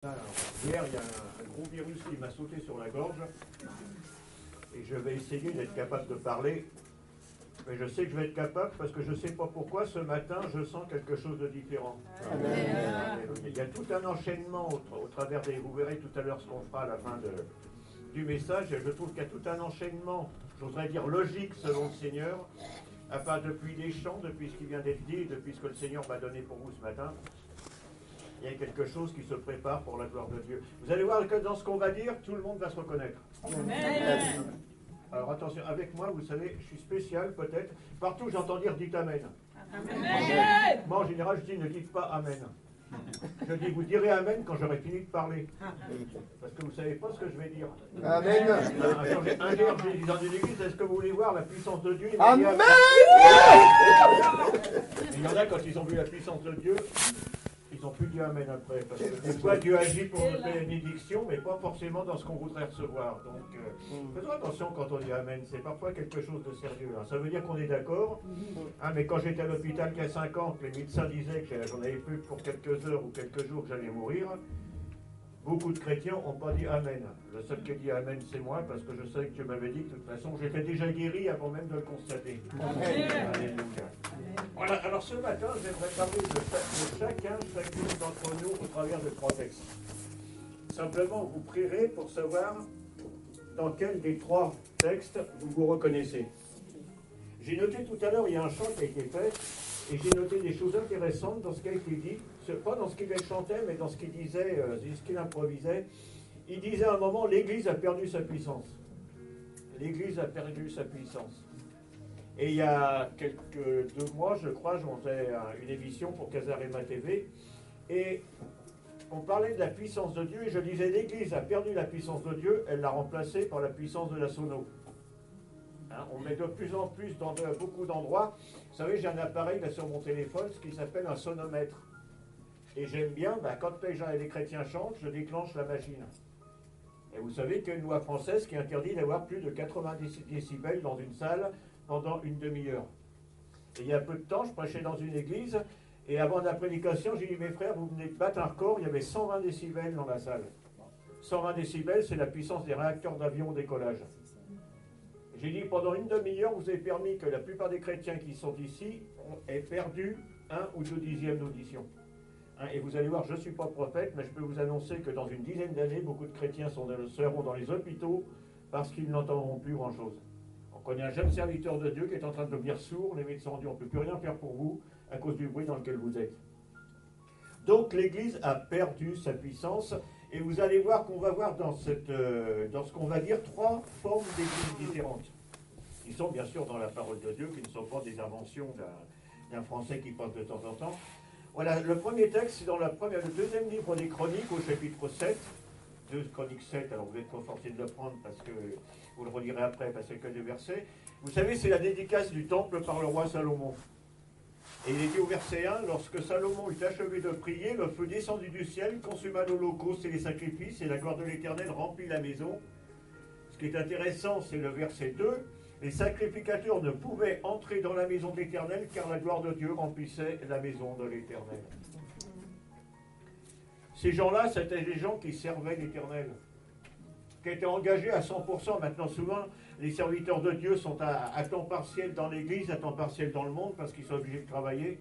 Alors, hier, il y a un gros virus qui m'a sauté sur la gorge et je vais essayer d'être capable de parler. Mais je sais que je vais être capable parce que je ne sais pas pourquoi ce matin je sens quelque chose de différent. Amen. Il y a tout un enchaînement au travers des... Vous verrez tout à l'heure ce qu'on fera à la fin du message. Et je trouve qu'il y a tout un enchaînement, j'oserais dire logique selon le Seigneur, à part depuis les chants, depuis ce qui vient d'être dit, depuis ce que le Seigneur m'a donné pour vous ce matin. Il y a quelque chose qui se prépare pour la gloire de Dieu. Vous allez voir que dans ce qu'on va dire, tout le monde va se reconnaître. Amen. Alors attention, avec moi, vous savez, je suis spécial peut-être. Partout, j'entends dire dites Amen. Amen. Moi, en général, je dis ne dites pas Amen. Je dis vous direz Amen quand j'aurai fini de parler. Parce que vous ne savez pas ce que je vais dire. Amen. Un jour, j'ai dit dans une église, est-ce que vous voulez voir la puissance de Dieu? Amen. Il y en a, quand ils ont vu la puissance de Dieu, ils n'ont plus dit Amen après. Parce que des fois, Dieu agit pour notre bénédiction, mais pas forcément dans ce qu'on voudrait recevoir. Donc, faisons attention quand on dit Amen. C'est parfois quelque chose de sérieux. Hein. Ça veut dire qu'on est d'accord. Hein, mais quand j'étais à l'hôpital il y a 5 ans, que les médecins disaient que j'en avais plus pour quelques heures ou quelques jours que j'allais mourir, beaucoup de chrétiens n'ont pas dit Amen. Le seul qui a dit Amen, c'est moi, parce que je sais que Dieu m'avait dit que de toute façon, j'étais déjà guéri avant même de le constater. Amen. Alléluia. Voilà, alors ce matin, j'aimerais parler de chacune d'entre nous au travers de 3 textes. Simplement, vous prierez pour savoir dans quel des 3 textes vous vous reconnaissez. J'ai noté tout à l'heure, il y a un chant qui a été fait, et j'ai noté des choses intéressantes dans ce qui a été dit, pas dans ce qu'il chantait, mais dans ce qu'il disait, ce qu'il improvisait. Il disait à un moment, l'Église a perdu sa puissance. L'Église a perdu sa puissance. Et il y a 2 mois, je crois, je montais une émission pour Casarema TV, et on parlait de la puissance de Dieu, et je disais, l'Église a perdu la puissance de Dieu, elle l'a remplacée par la puissance de la sono. Hein, on met de plus en plus dans beaucoup d'endroits. Vous savez, j'ai un appareil là sur mon téléphone, ce qui s'appelle un sonomètre. Et j'aime bien, quand les chrétiens chantent, je déclenche la machine. Et vous savez qu'il y a une loi française qui interdit d'avoir plus de 90 décibels dans une salle pendant une demi-heure. Et il y a peu de temps, je prêchais dans une église, et avant la prédication, j'ai dit, mes frères, vous venez de battre un record, il y avait 120 décibels dans la salle. 120 décibels, c'est la puissance des réacteurs d'avion au décollage. J'ai dit, pendant une demi-heure, vous avez permis que la plupart des chrétiens qui sont ici aient perdu 1 ou 2 dixièmes d'audition. Hein, et vous allez voir, je ne suis pas prophète, mais je peux vous annoncer que dans une dizaine d'années, beaucoup de chrétiens seront dans les hôpitaux parce qu'ils n'entendront plus grand-chose. On connaît un jeune serviteur de Dieu qui est en train de devenir sourd. Les médecins ont dit, on ne peut plus rien faire pour vous à cause du bruit dans lequel vous êtes. Donc l'Église a perdu sa puissance. Et vous allez voir qu'on va voir dans ce qu'on va dire 3 formes d'église différentes. Qui sont bien sûr dans la parole de Dieu, qui ne sont pas des inventions d'un Français qui parle de temps en temps. Voilà, le premier texte, c'est dans le 2e livre des Chroniques, au chapitre 7. 2 Chroniques 7, alors vous n'êtes pas forcé de le prendre parce que vous le relirez après, parce que c'est que 2 versets. Vous savez, c'est la dédicace du temple par le roi Salomon. Et il est dit au verset 1, lorsque Salomon eut achevé de prier, le feu descendit du ciel, consuma l'holocauste et les sacrifices, et la gloire de l'Éternel remplit la maison. Ce qui est intéressant, c'est le verset 2. Les sacrificateurs ne pouvaient entrer dans la maison de l'Éternel, car la gloire de Dieu remplissait la maison de l'Éternel. Ces gens-là, c'était des gens qui servaient l'Éternel, qui étaient engagés à 100%. Maintenant, souvent, les serviteurs de Dieu sont à temps partiel dans l'Église, à temps partiel dans le monde, parce qu'ils sont obligés de travailler.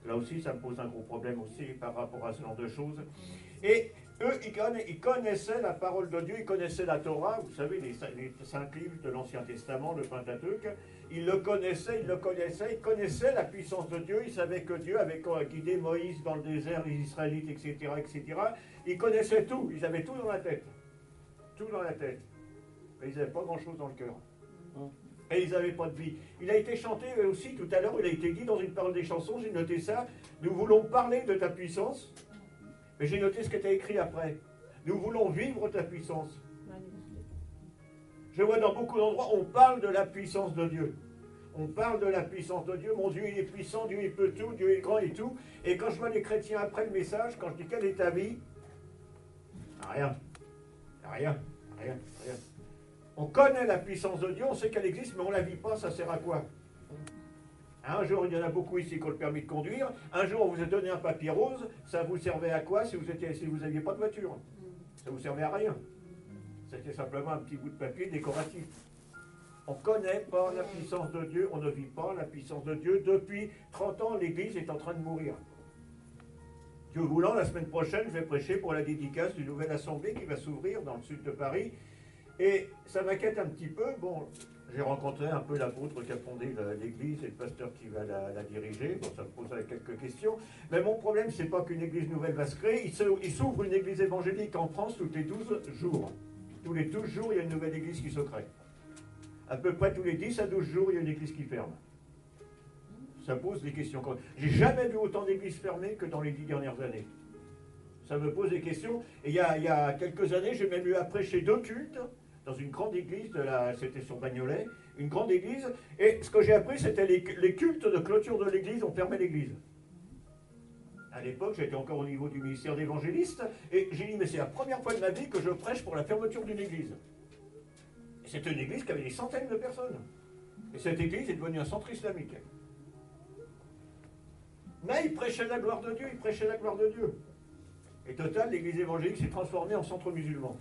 Là aussi, ça me pose un gros problème aussi par rapport à ce genre de choses. Et eux, ils connaissaient la parole de Dieu, ils connaissaient la Torah, vous savez, les 5 livres de l'Ancien Testament, le Pentateuque. Ils le connaissaient, ils connaissaient la puissance de Dieu, ils savaient que Dieu avait guidé Moïse dans le désert, les Israélites, etc., etc. Ils connaissaient tout, ils avaient tout dans la tête. Tout dans la tête. Mais ils n'avaient pas grand-chose dans le cœur. Et ils n'avaient pas de vie. Il a été chanté aussi tout à l'heure, il a été dit dans une parole des chansons, j'ai noté ça, nous voulons parler de ta puissance, mais j'ai noté ce que tu as écrit après. Nous voulons vivre ta puissance. Je vois dans beaucoup d'endroits, on parle de la puissance de Dieu. On parle de la puissance de Dieu. Mon Dieu, il est puissant, Dieu, il peut tout, Dieu est grand et tout. Et quand je vois les chrétiens après le message, quand je dis quelle est ta vie? Rien. Rien. On connaît la puissance de Dieu, on sait qu'elle existe, mais on ne la vit pas, ça sert à quoi? Un jour, il y en a beaucoup ici qui ont le permis de conduire. Un jour, on vous a donné un papier rose. Ça vous servait à quoi si vous n'aviez pas de voiture? Ça vous servait à rien. C'était simplement un petit bout de papier décoratif. On ne connaît pas la puissance de Dieu, on ne vit pas la puissance de Dieu. Depuis 30 ans, l'Église est en train de mourir. Dieu voulant, la semaine prochaine, je vais prêcher pour la dédicace d'une nouvelle assemblée qui va s'ouvrir dans le sud de Paris. Et ça m'inquiète un petit peu. Bon, j'ai rencontré un peu l'apôtre qui a fondé l'église et le pasteur qui va la diriger. Bon, ça me pose quelques questions. Mais mon problème, c'est pas qu'une église nouvelle va se créer. Il s'ouvre une église évangélique en France tous les 12 jours. Tous les 12 jours, il y a une nouvelle église qui se crée. À peu près tous les 10 à 12 jours, il y a une église qui ferme. Ça pose des questions. J'ai jamais vu autant d'églises fermées que dans les 10 dernières années. Ça me pose des questions. Et il y a quelques années, j'ai même eu à prêcher 2 cultes dans une grande église, c'était sur Bagnolet, une grande église. Et ce que j'ai appris, c'était les cultes de clôture de l'église ont fermé l'église. À l'époque, j'étais encore au niveau du ministère d'évangéliste, et j'ai dit, mais c'est la première fois de ma vie que je prêche pour la fermeture d'une église. C'était une église qui avait des centaines de personnes. Et cette église est devenue un centre islamique. Mais il prêchait la gloire de Dieu, il prêchait la gloire de Dieu. Et total, l'église évangélique s'est transformée en centre musulman.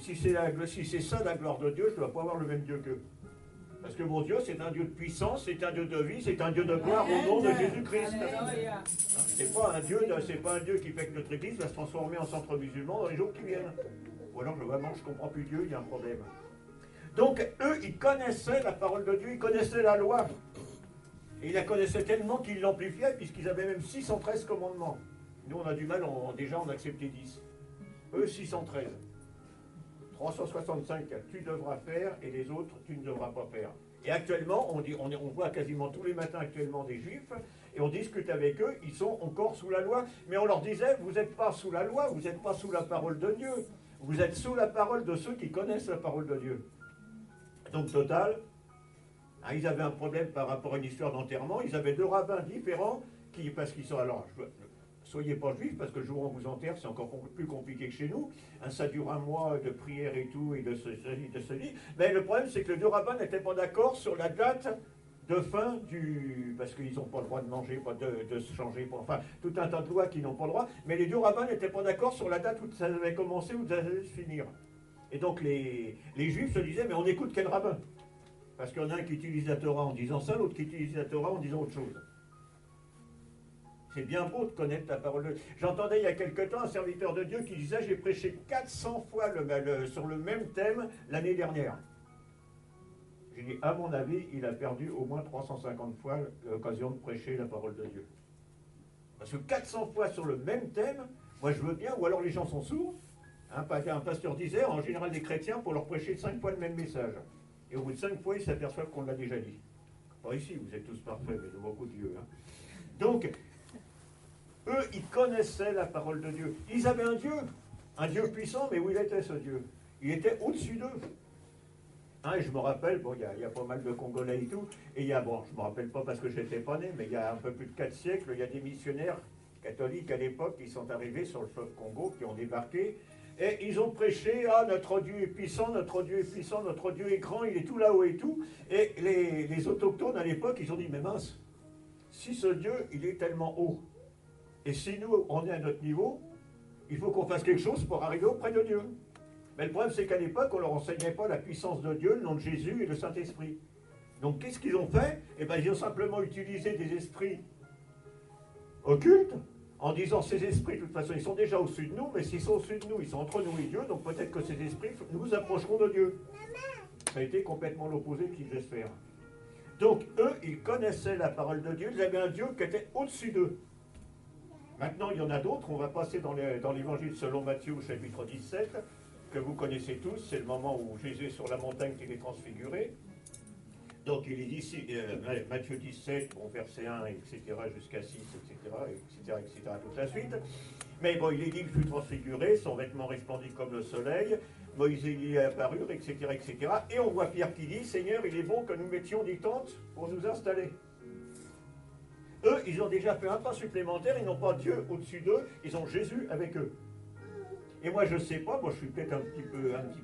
Si c'est ça la gloire de Dieu, je ne dois pas avoir le même Dieu qu'eux. Parce que mon Dieu, c'est un Dieu de puissance, c'est un Dieu de vie, c'est un Dieu de gloire au nom de Jésus-Christ. C'est pas un Dieu qui fait que notre église va se transformer en centre musulman dans les jours qui viennent. Ou alors, vraiment, je ne comprends plus Dieu, il y a un problème. Donc, eux, ils connaissaient la parole de Dieu, ils connaissaient la loi. Et ils la connaissaient tellement qu'ils l'amplifiaient, puisqu'ils avaient même 613 commandements. Nous, on a du mal, déjà, on a accepté 10. Eux, 613. 365, tu devras faire, et les autres, tu ne devras pas faire. Et actuellement, on voit quasiment tous les matins actuellement des Juifs, et on discute avec eux, ils sont encore sous la loi. Mais on leur disait, vous n'êtes pas sous la loi, vous n'êtes pas sous la parole de Dieu. Vous êtes sous la parole de ceux qui connaissent la parole de Dieu. Donc, total, ils avaient un problème par rapport à une histoire d'enterrement. Ils avaient 2 rabbins différents, parce qu'ils sont... Alors, soyez pas juifs, parce que le jour où on vous enterre, c'est encore plus compliqué que chez nous. Ça dure un mois de prière et tout, et de ceci. Mais le problème, c'est que les 2 rabbins n'étaient pas d'accord sur la date de fin du... Parce qu'ils n'ont pas le droit de manger, pas de se changer, enfin, tout un tas de lois qui n'ont pas le droit. Mais les 2 rabbins n'étaient pas d'accord sur la date où ça devait commencer, où ça devait se finir. Et donc, les juifs se disaient, mais on écoute quel rabbin? Parce qu'il y en a un qui utilise la Torah en disant ça, l'autre qui utilise la Torah en disant autre chose. C'est bien beau de connaître la parole de Dieu. J'entendais il y a quelque temps un serviteur de Dieu qui disait, j'ai prêché 400 fois sur le même thème l'année dernière. J'ai dit, à mon avis, il a perdu au moins 350 fois l'occasion de prêcher la parole de Dieu. Parce que 400 fois sur le même thème, moi je veux bien, ou alors les gens sont sourds. Un pasteur disait, en général des chrétiens, pour leur prêcher 5 fois le même message. Et au bout de 5 fois, ils s'aperçoivent qu'on l'a déjà dit. Pas ici, vous êtes tous parfaits, mais de beaucoup de Dieu. Donc, eux, ils connaissaient la parole de Dieu. Ils avaient un Dieu puissant, mais où il était ce Dieu? Il était au-dessus d'eux. Et je me rappelle, bon, il y a pas mal de Congolais et tout, et je ne me rappelle pas parce que je n'étais pas né, mais il y a un peu plus de 4 siècles, il y a des missionnaires catholiques à l'époque qui sont arrivés sur le fleuve Congo, qui ont débarqué, et ils ont prêché, notre Dieu est puissant, notre Dieu est puissant, notre Dieu est grand, il est tout là-haut et tout, et les autochtones à l'époque, ils ont dit, mais mince, si ce Dieu, il est tellement haut, et si nous, on est à notre niveau, il faut qu'on fasse quelque chose pour arriver auprès de Dieu. Mais le problème, c'est qu'à l'époque, on ne leur enseignait pas la puissance de Dieu, le nom de Jésus et le Saint-Esprit. Donc, qu'est-ce qu'ils ont fait? Eh bien, ils ont simplement utilisé des esprits occultes, en disant, ces esprits, de toute façon, ils sont déjà au-dessus de nous, mais s'ils sont au-dessus de nous, ils sont entre nous et Dieu, donc peut-être que ces esprits nous approcheront de Dieu. Ça a été complètement l'opposé qu'ils devaient se faire. Donc, eux, ils connaissaient la parole de Dieu, ils avaient un Dieu qui était au-dessus d'eux. Maintenant, il y en a d'autres, on va passer dans l'évangile selon Matthieu, chapitre 17, que vous connaissez tous, c'est le moment où Jésus est sur la montagne qu'il est transfiguré. Donc il est dit, Matthieu 17, bon, verset 1, etc., jusqu'à 6, etc., toute la suite. Mais bon, il est dit qu'il fut transfiguré, son vêtement resplendit comme le soleil, Moïse y est apparu, etc., etc. Et on voit Pierre qui dit, Seigneur, il est bon que nous mettions des tentes pour nous installer. Eux, ils ont déjà fait un pas supplémentaire, ils n'ont pas Dieu au-dessus d'eux, ils ont Jésus avec eux. Et moi, je ne sais pas, moi je suis peut-être un petit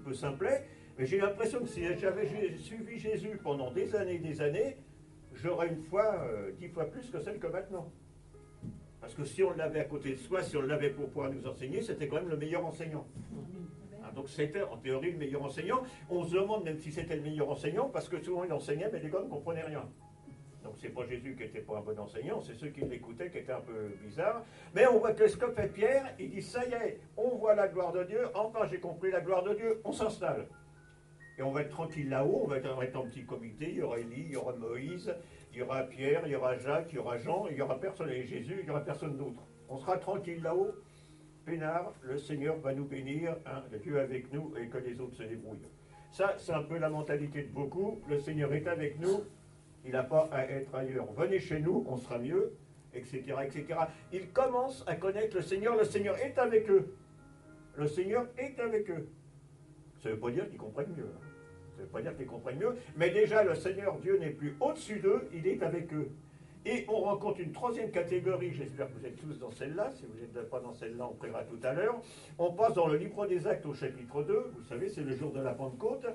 peu simplet, mais j'ai l'impression que si j'avais suivi Jésus pendant des années, j'aurais une foi 10 fois plus que celle que maintenant. Parce que si on l'avait à côté de soi, si on l'avait pour pouvoir nous enseigner, c'était quand même le meilleur enseignant. Hein, donc c'était en théorie le meilleur enseignant. On se demande même si c'était le meilleur enseignant, parce que souvent il enseignait, mais les gars ne comprenaient rien. Donc c'est pas Jésus qui n'était pas un bon enseignant, c'est ceux qui l'écoutaient qui étaient un peu bizarres. Mais on voit que ce que fait Pierre, il dit ça y est, on voit la gloire de Dieu, enfin j'ai compris la gloire de Dieu, on s'installe. Et on va être tranquille là-haut, on va être en petit comité, il y aura Élie, il y aura Moïse, il y aura Pierre, il y aura Jacques, il y aura Jean, il y aura personne, et Jésus, il n'y aura personne d'autre. On sera tranquille là-haut, peinard, le Seigneur va nous bénir, hein, Dieu avec nous, et que les autres se débrouillent. Ça, c'est un peu la mentalité de beaucoup, le Seigneur est avec nous, il n'a pas à être ailleurs. Venez chez nous, on sera mieux, etc., etc. Ils commencent à connaître le Seigneur est avec eux. Le Seigneur est avec eux. Ça ne veut pas dire qu'ils comprennent mieux. Ça ne veut pas dire qu'ils comprennent mieux. Mais déjà, le Seigneur, Dieu n'est plus au-dessus d'eux, il est avec eux. Et on rencontre une troisième catégorie, j'espère que vous êtes tous dans celle-là, si vous n'êtes pas dans celle-là, on priera tout à l'heure. On passe dans le livre des Actes au chapitre 2, vous savez, c'est le jour de la Pentecôte.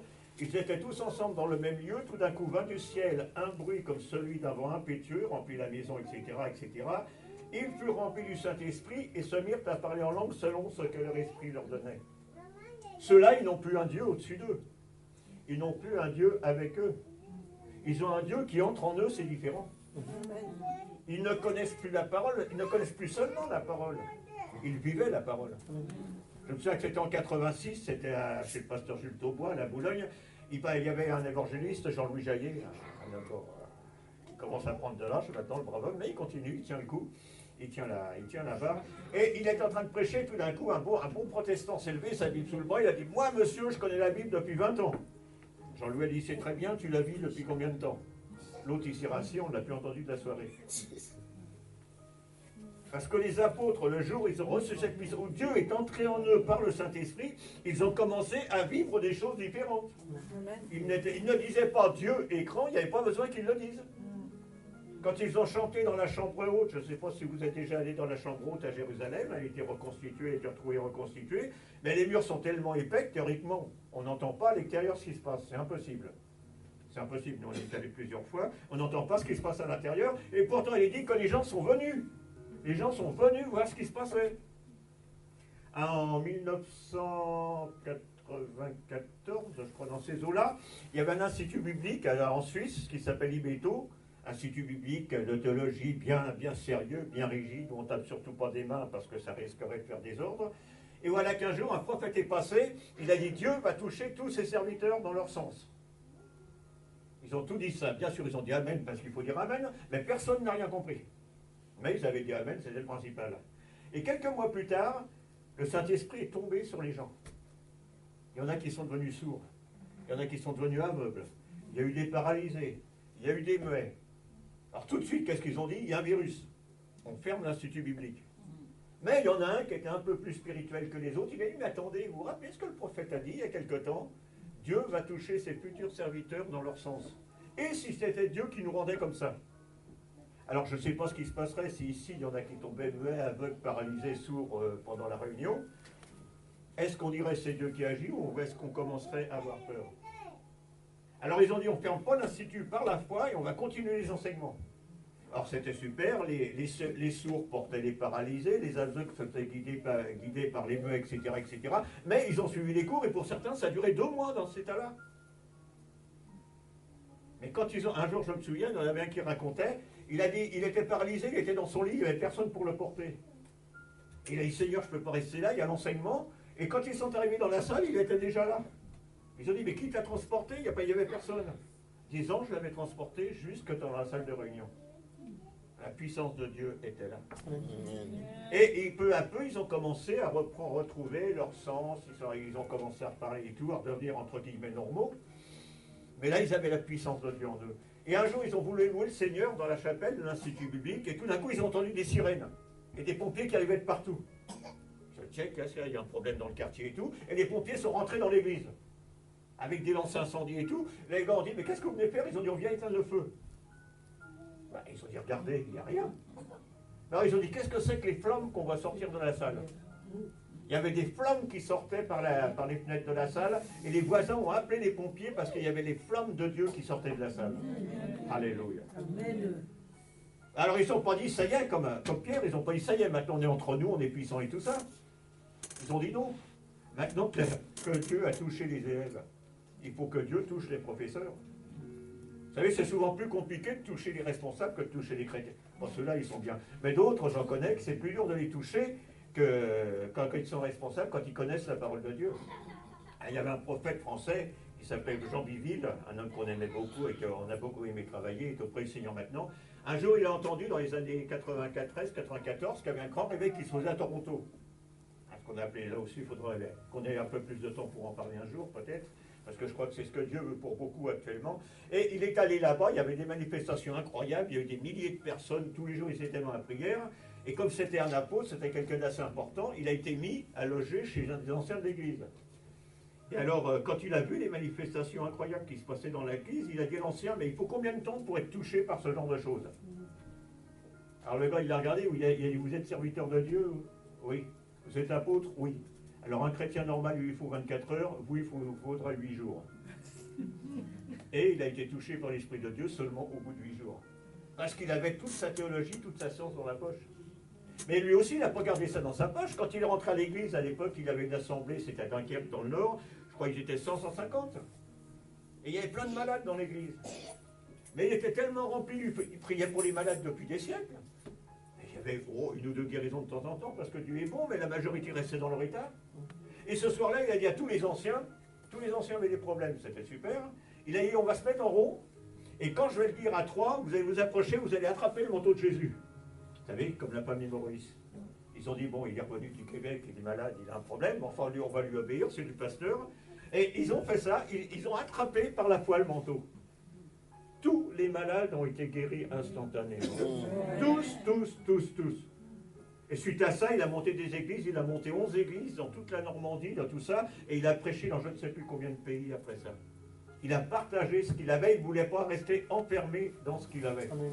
Ils étaient tous ensemble dans le même lieu, tout d'un coup vint du ciel un bruit comme celui d'un vent impétueux, remplit la maison, etc., etc. Ils furent remplis du Saint-Esprit et se mirent à parler en langue selon ce que leur esprit leur donnait. Ceux-là, ils n'ont plus un Dieu au-dessus d'eux. Ils n'ont plus un Dieu avec eux. Ils ont un Dieu qui entre en eux, c'est différent. Ils ne connaissent plus la parole, ils ne connaissent plus seulement la parole. Ils vivaient la parole. Je me souviens que c'était en 86, c'était chez le pasteur Jules Taubois, à la Boulogne. Il y avait un évangéliste, Jean-Louis Jaillet, il commence à prendre de l'âge maintenant, le brave homme, mais il continue, il tient le coup, il tient la barre. Et il est en train de prêcher, tout d'un coup, un bon protestant s'est levé, sa Bible sous le bras, il a dit « Moi, monsieur, je connais la Bible depuis 20 ans. » Jean-Louis a dit « C'est très bien, tu la vis depuis combien de temps ?» L'autre, il s'est rassis, on ne l'a plus entendu de la soirée. Parce que les apôtres, le jour où ils ont reçu cette mission, où Dieu est entré en eux par le Saint-Esprit, ils ont commencé à vivre des choses différentes. Ils ne disaient pas Dieu écran, il n'y avait pas besoin qu'ils le disent. Quand ils ont chanté dans la chambre haute, je ne sais pas si vous êtes déjà allé dans la chambre haute à Jérusalem, elle a été reconstituée, elle a été retrouvée reconstituée, mais les murs sont tellement épais que théoriquement, on n'entend pas à l'extérieur ce qui se passe, c'est impossible. C'est impossible, nous on est allés plusieurs fois, on n'entend pas ce qui se passe à l'intérieur, et pourtant il est dit que les gens sont venus. Les gens sont venus voir ce qui se passait. En 1994, je crois, dans ces eaux-là, il y avait un institut biblique en Suisse qui s'appelle IBETO, institut biblique de théologie bien sérieux, bien rigide, où on ne tape surtout pas des mains parce que ça risquerait de faire désordre. Et voilà qu'un jour, un prophète est passé, il a dit Dieu va toucher tous ses serviteurs dans leur sens. Ils ont tout dit ça. Bien sûr, ils ont dit Amen parce qu'il faut dire Amen, mais personne n'a rien compris. Mais ils avaient dit Amen, c'était le principal. Et quelques mois plus tard, le Saint-Esprit est tombé sur les gens. Il y en a qui sont devenus sourds. Il y en a qui sont devenus aveugles. Il y a eu des paralysés. Il y a eu des muets. Alors tout de suite, qu'est-ce qu'ils ont dit? Il y a un virus. On ferme l'institut biblique. Mais il y en a un qui était un peu plus spirituel que les autres. Il a dit, mais attendez, vous vous rappelez ce que le prophète a dit il y a quelque temps? Dieu va toucher ses futurs serviteurs dans leur sens. Et si c'était Dieu qui nous rendait comme ça? Alors, je ne sais pas ce qui se passerait si ici, il y en a qui tombaient muets, aveugles, paralysés, sourds pendant la réunion. Est-ce qu'on dirait c'est Dieu qui agit ou est-ce qu'on commencerait à avoir peur? Alors, ils ont dit, on ne ferme pas l'institut par la foi et on va continuer les enseignements. Alors, c'était super, les sourds portaient les paralysés, les aveugles se faisaient guider par les muets, etc., etc. Mais ils ont suivi les cours et pour certains, ça a duré 2 mois dans cet état-là. Mais quand ils ont... Un jour, je me souviens, il y en avait un qui racontait, il a dit, il était paralysé, il était dans son lit, il n'y avait personne pour le porter. Il a dit, Seigneur, je ne peux pas rester là, il y a l'enseignement. Et quand ils sont arrivés dans la salle, il était déjà là. Ils ont dit, mais qui t'a transporté? Il n'y avait personne. 10 ans, je l'avais transporté jusque dans la salle de réunion. La puissance de Dieu était là. Et peu à peu, ils ont commencé à retrouver leur sens, ils ont commencé à parler et tout, à devenir entre guillemets normaux. Mais là, ils avaient la puissance de Dieu en eux. Et un jour, ils ont voulu louer le Seigneur dans la chapelle de l'Institut biblique, et tout d'un coup, ils ont entendu des sirènes, et des pompiers qui arrivaient de partout. Je check, il y a un problème dans le quartier et tout, et les pompiers sont rentrés dans l'église, avec des lances incendies et tout. Les gars ont dit, mais qu'est-ce que vous venez faire? Ils ont dit, on vient éteindre le feu. Ben, ils ont dit, regardez, il n'y a rien. Alors ils ont dit, qu'est-ce que c'est que les flammes qu'on va sortir de la salle? Il y avait des flammes qui sortaient par les fenêtres de la salle, et les voisins ont appelé les pompiers parce qu'il y avait les flammes de Dieu qui sortaient de la salle. Alléluia. Alors ils n'ont pas dit, ça y est, comme Pierre, ils n'ont pas dit, ça y est, maintenant on est entre nous, on est puissants et tout ça. Ils ont dit non. Maintenant que Dieu a touché les élèves, il faut que Dieu touche les professeurs. Vous savez, c'est souvent plus compliqué de toucher les responsables que de toucher les chrétiens. Bon, ceux-là, ils sont bien. Mais d'autres, j'en connais, que c'est plus dur de les toucher que quand ils sont responsables, quand ils connaissent la parole de Dieu. Il y avait un prophète français qui s'appelait Jean Biville, un homme qu'on aimait beaucoup et qu'on a beaucoup aimé travailler, il est auprès du Seigneur maintenant. Un jour, il a entendu dans les années 94 qu'il y avait un grand réveil qui se faisait à Toronto. Ce qu'on a appelé là aussi, il faudrait qu'on ait un peu plus de temps pour en parler un jour, peut-être. Parce que je crois que c'est ce que Dieu veut pour beaucoup actuellement. Et il est allé là-bas, il y avait des manifestations incroyables, il y a eu des milliers de personnes, tous les jours ils étaient dans la prière. Et comme c'était un apôtre, c'était quelqu'un d'assez important, il a été mis à loger chez un des anciens de l'église. Et alors, quand il a vu les manifestations incroyables qui se passaient dans l'église, il a dit à l'ancien, mais il faut combien de temps pour être touché par ce genre de choses? Alors le gars, il l'a regardé, il a dit, vous êtes serviteur de Dieu? Oui. Vous êtes apôtre? Oui. Alors un chrétien normal, lui, il faut 24 heures, vous, il faudra 8 jours. Et il a été touché par l'Esprit de Dieu seulement au bout de 8 jours. Parce qu'il avait toute sa théologie, toute sa science dans la poche. Mais lui aussi, il n'a pas gardé ça dans sa poche. Quand il est rentré à l'église, à l'époque, il avait une assemblée, c'était à Dunkerque, dans le Nord. Je crois qu'ils étaient 100-150. Et il y avait plein de malades dans l'église. Mais il était tellement rempli, il priait pour les malades depuis des siècles. Il y avait une ou deux guérisons de temps en temps, parce que Dieu est bon, mais la majorité restait dans leur état. Et ce soir-là, il a dit à tous les anciens avaient des problèmes, c'était super. Il a dit, on va se mettre en rond, et quand je vais le dire à 3, vous allez vous approcher, vous allez attraper le manteau de Jésus. Vous savez, comme l'a pas mis Maurice. Ils ont dit, bon, il est revenu du Québec, il est malade, il a un problème, mais enfin, lui, on va lui obéir, c'est du pasteur. Et ils ont fait ça, ils ont attrapé par la foi le manteau. Tous les malades ont été guéris instantanément. Tous. Et suite à ça, il a monté des églises, il a monté 11 églises dans toute la Normandie, dans tout ça, et il a prêché dans je ne sais plus combien de pays après ça. Il a partagé ce qu'il avait, il ne voulait pas rester enfermé dans ce qu'il avait. Amen.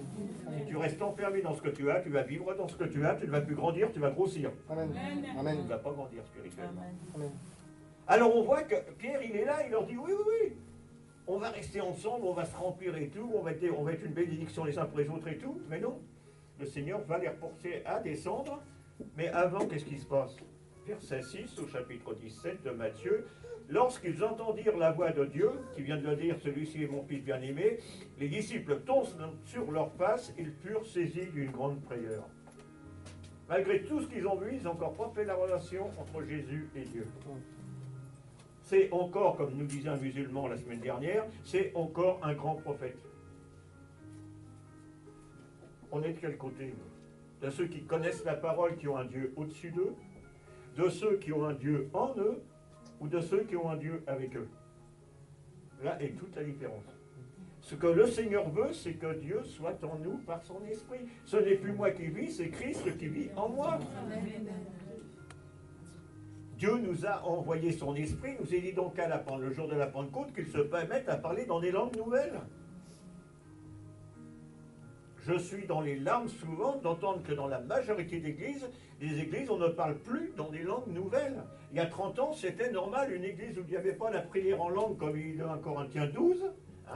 Si tu restes enfermé dans ce que tu vas vivre dans ce que tu as, tu ne vas plus grandir, tu vas grossir. Amen. Tu ne vas pas grandir spirituellement. Amen. Alors on voit que Pierre, il est là, il leur dit, oui, on va rester ensemble, on va se remplir et tout, on va être une bénédiction les uns pour les autres et tout, mais non. Le Seigneur va les reporter à descendre, mais avant, qu'est-ce qui se passe? Verset 6 au chapitre 17 de Matthieu. Lorsqu'ils entendirent la voix de Dieu, qui vient de le dire, celui-ci est mon fils bien-aimé, les disciples tombent sur leur face, ils furent saisis d'une grande frayeur. Malgré tout ce qu'ils ont vu, ils n'ont encore pas fait la relation entre Jésus et Dieu. C'est encore, comme nous disait un musulman la semaine dernière, c'est encore un grand prophète. On est de quel côté? De ceux qui connaissent la parole, qui ont un Dieu au-dessus d'eux, de ceux qui ont un Dieu en eux, ou de ceux qui ont un Dieu avec eux. Là est toute la différence. Ce que le Seigneur veut, c'est que Dieu soit en nous par son esprit. Ce n'est plus moi qui vis, c'est Christ qui vit en moi. Dieu nous a envoyé son esprit, nous a dit donc le jour de la Pentecôte qu'il se permette à parler dans des langues nouvelles. Je suis dans les larmes souvent d'entendre que dans la majorité des églises, on ne parle plus dans des langues nouvelles. Il y a 30 ans, c'était normal, une église où il n'y avait pas la prière en langue comme il y a dans 1 Corinthiens 12,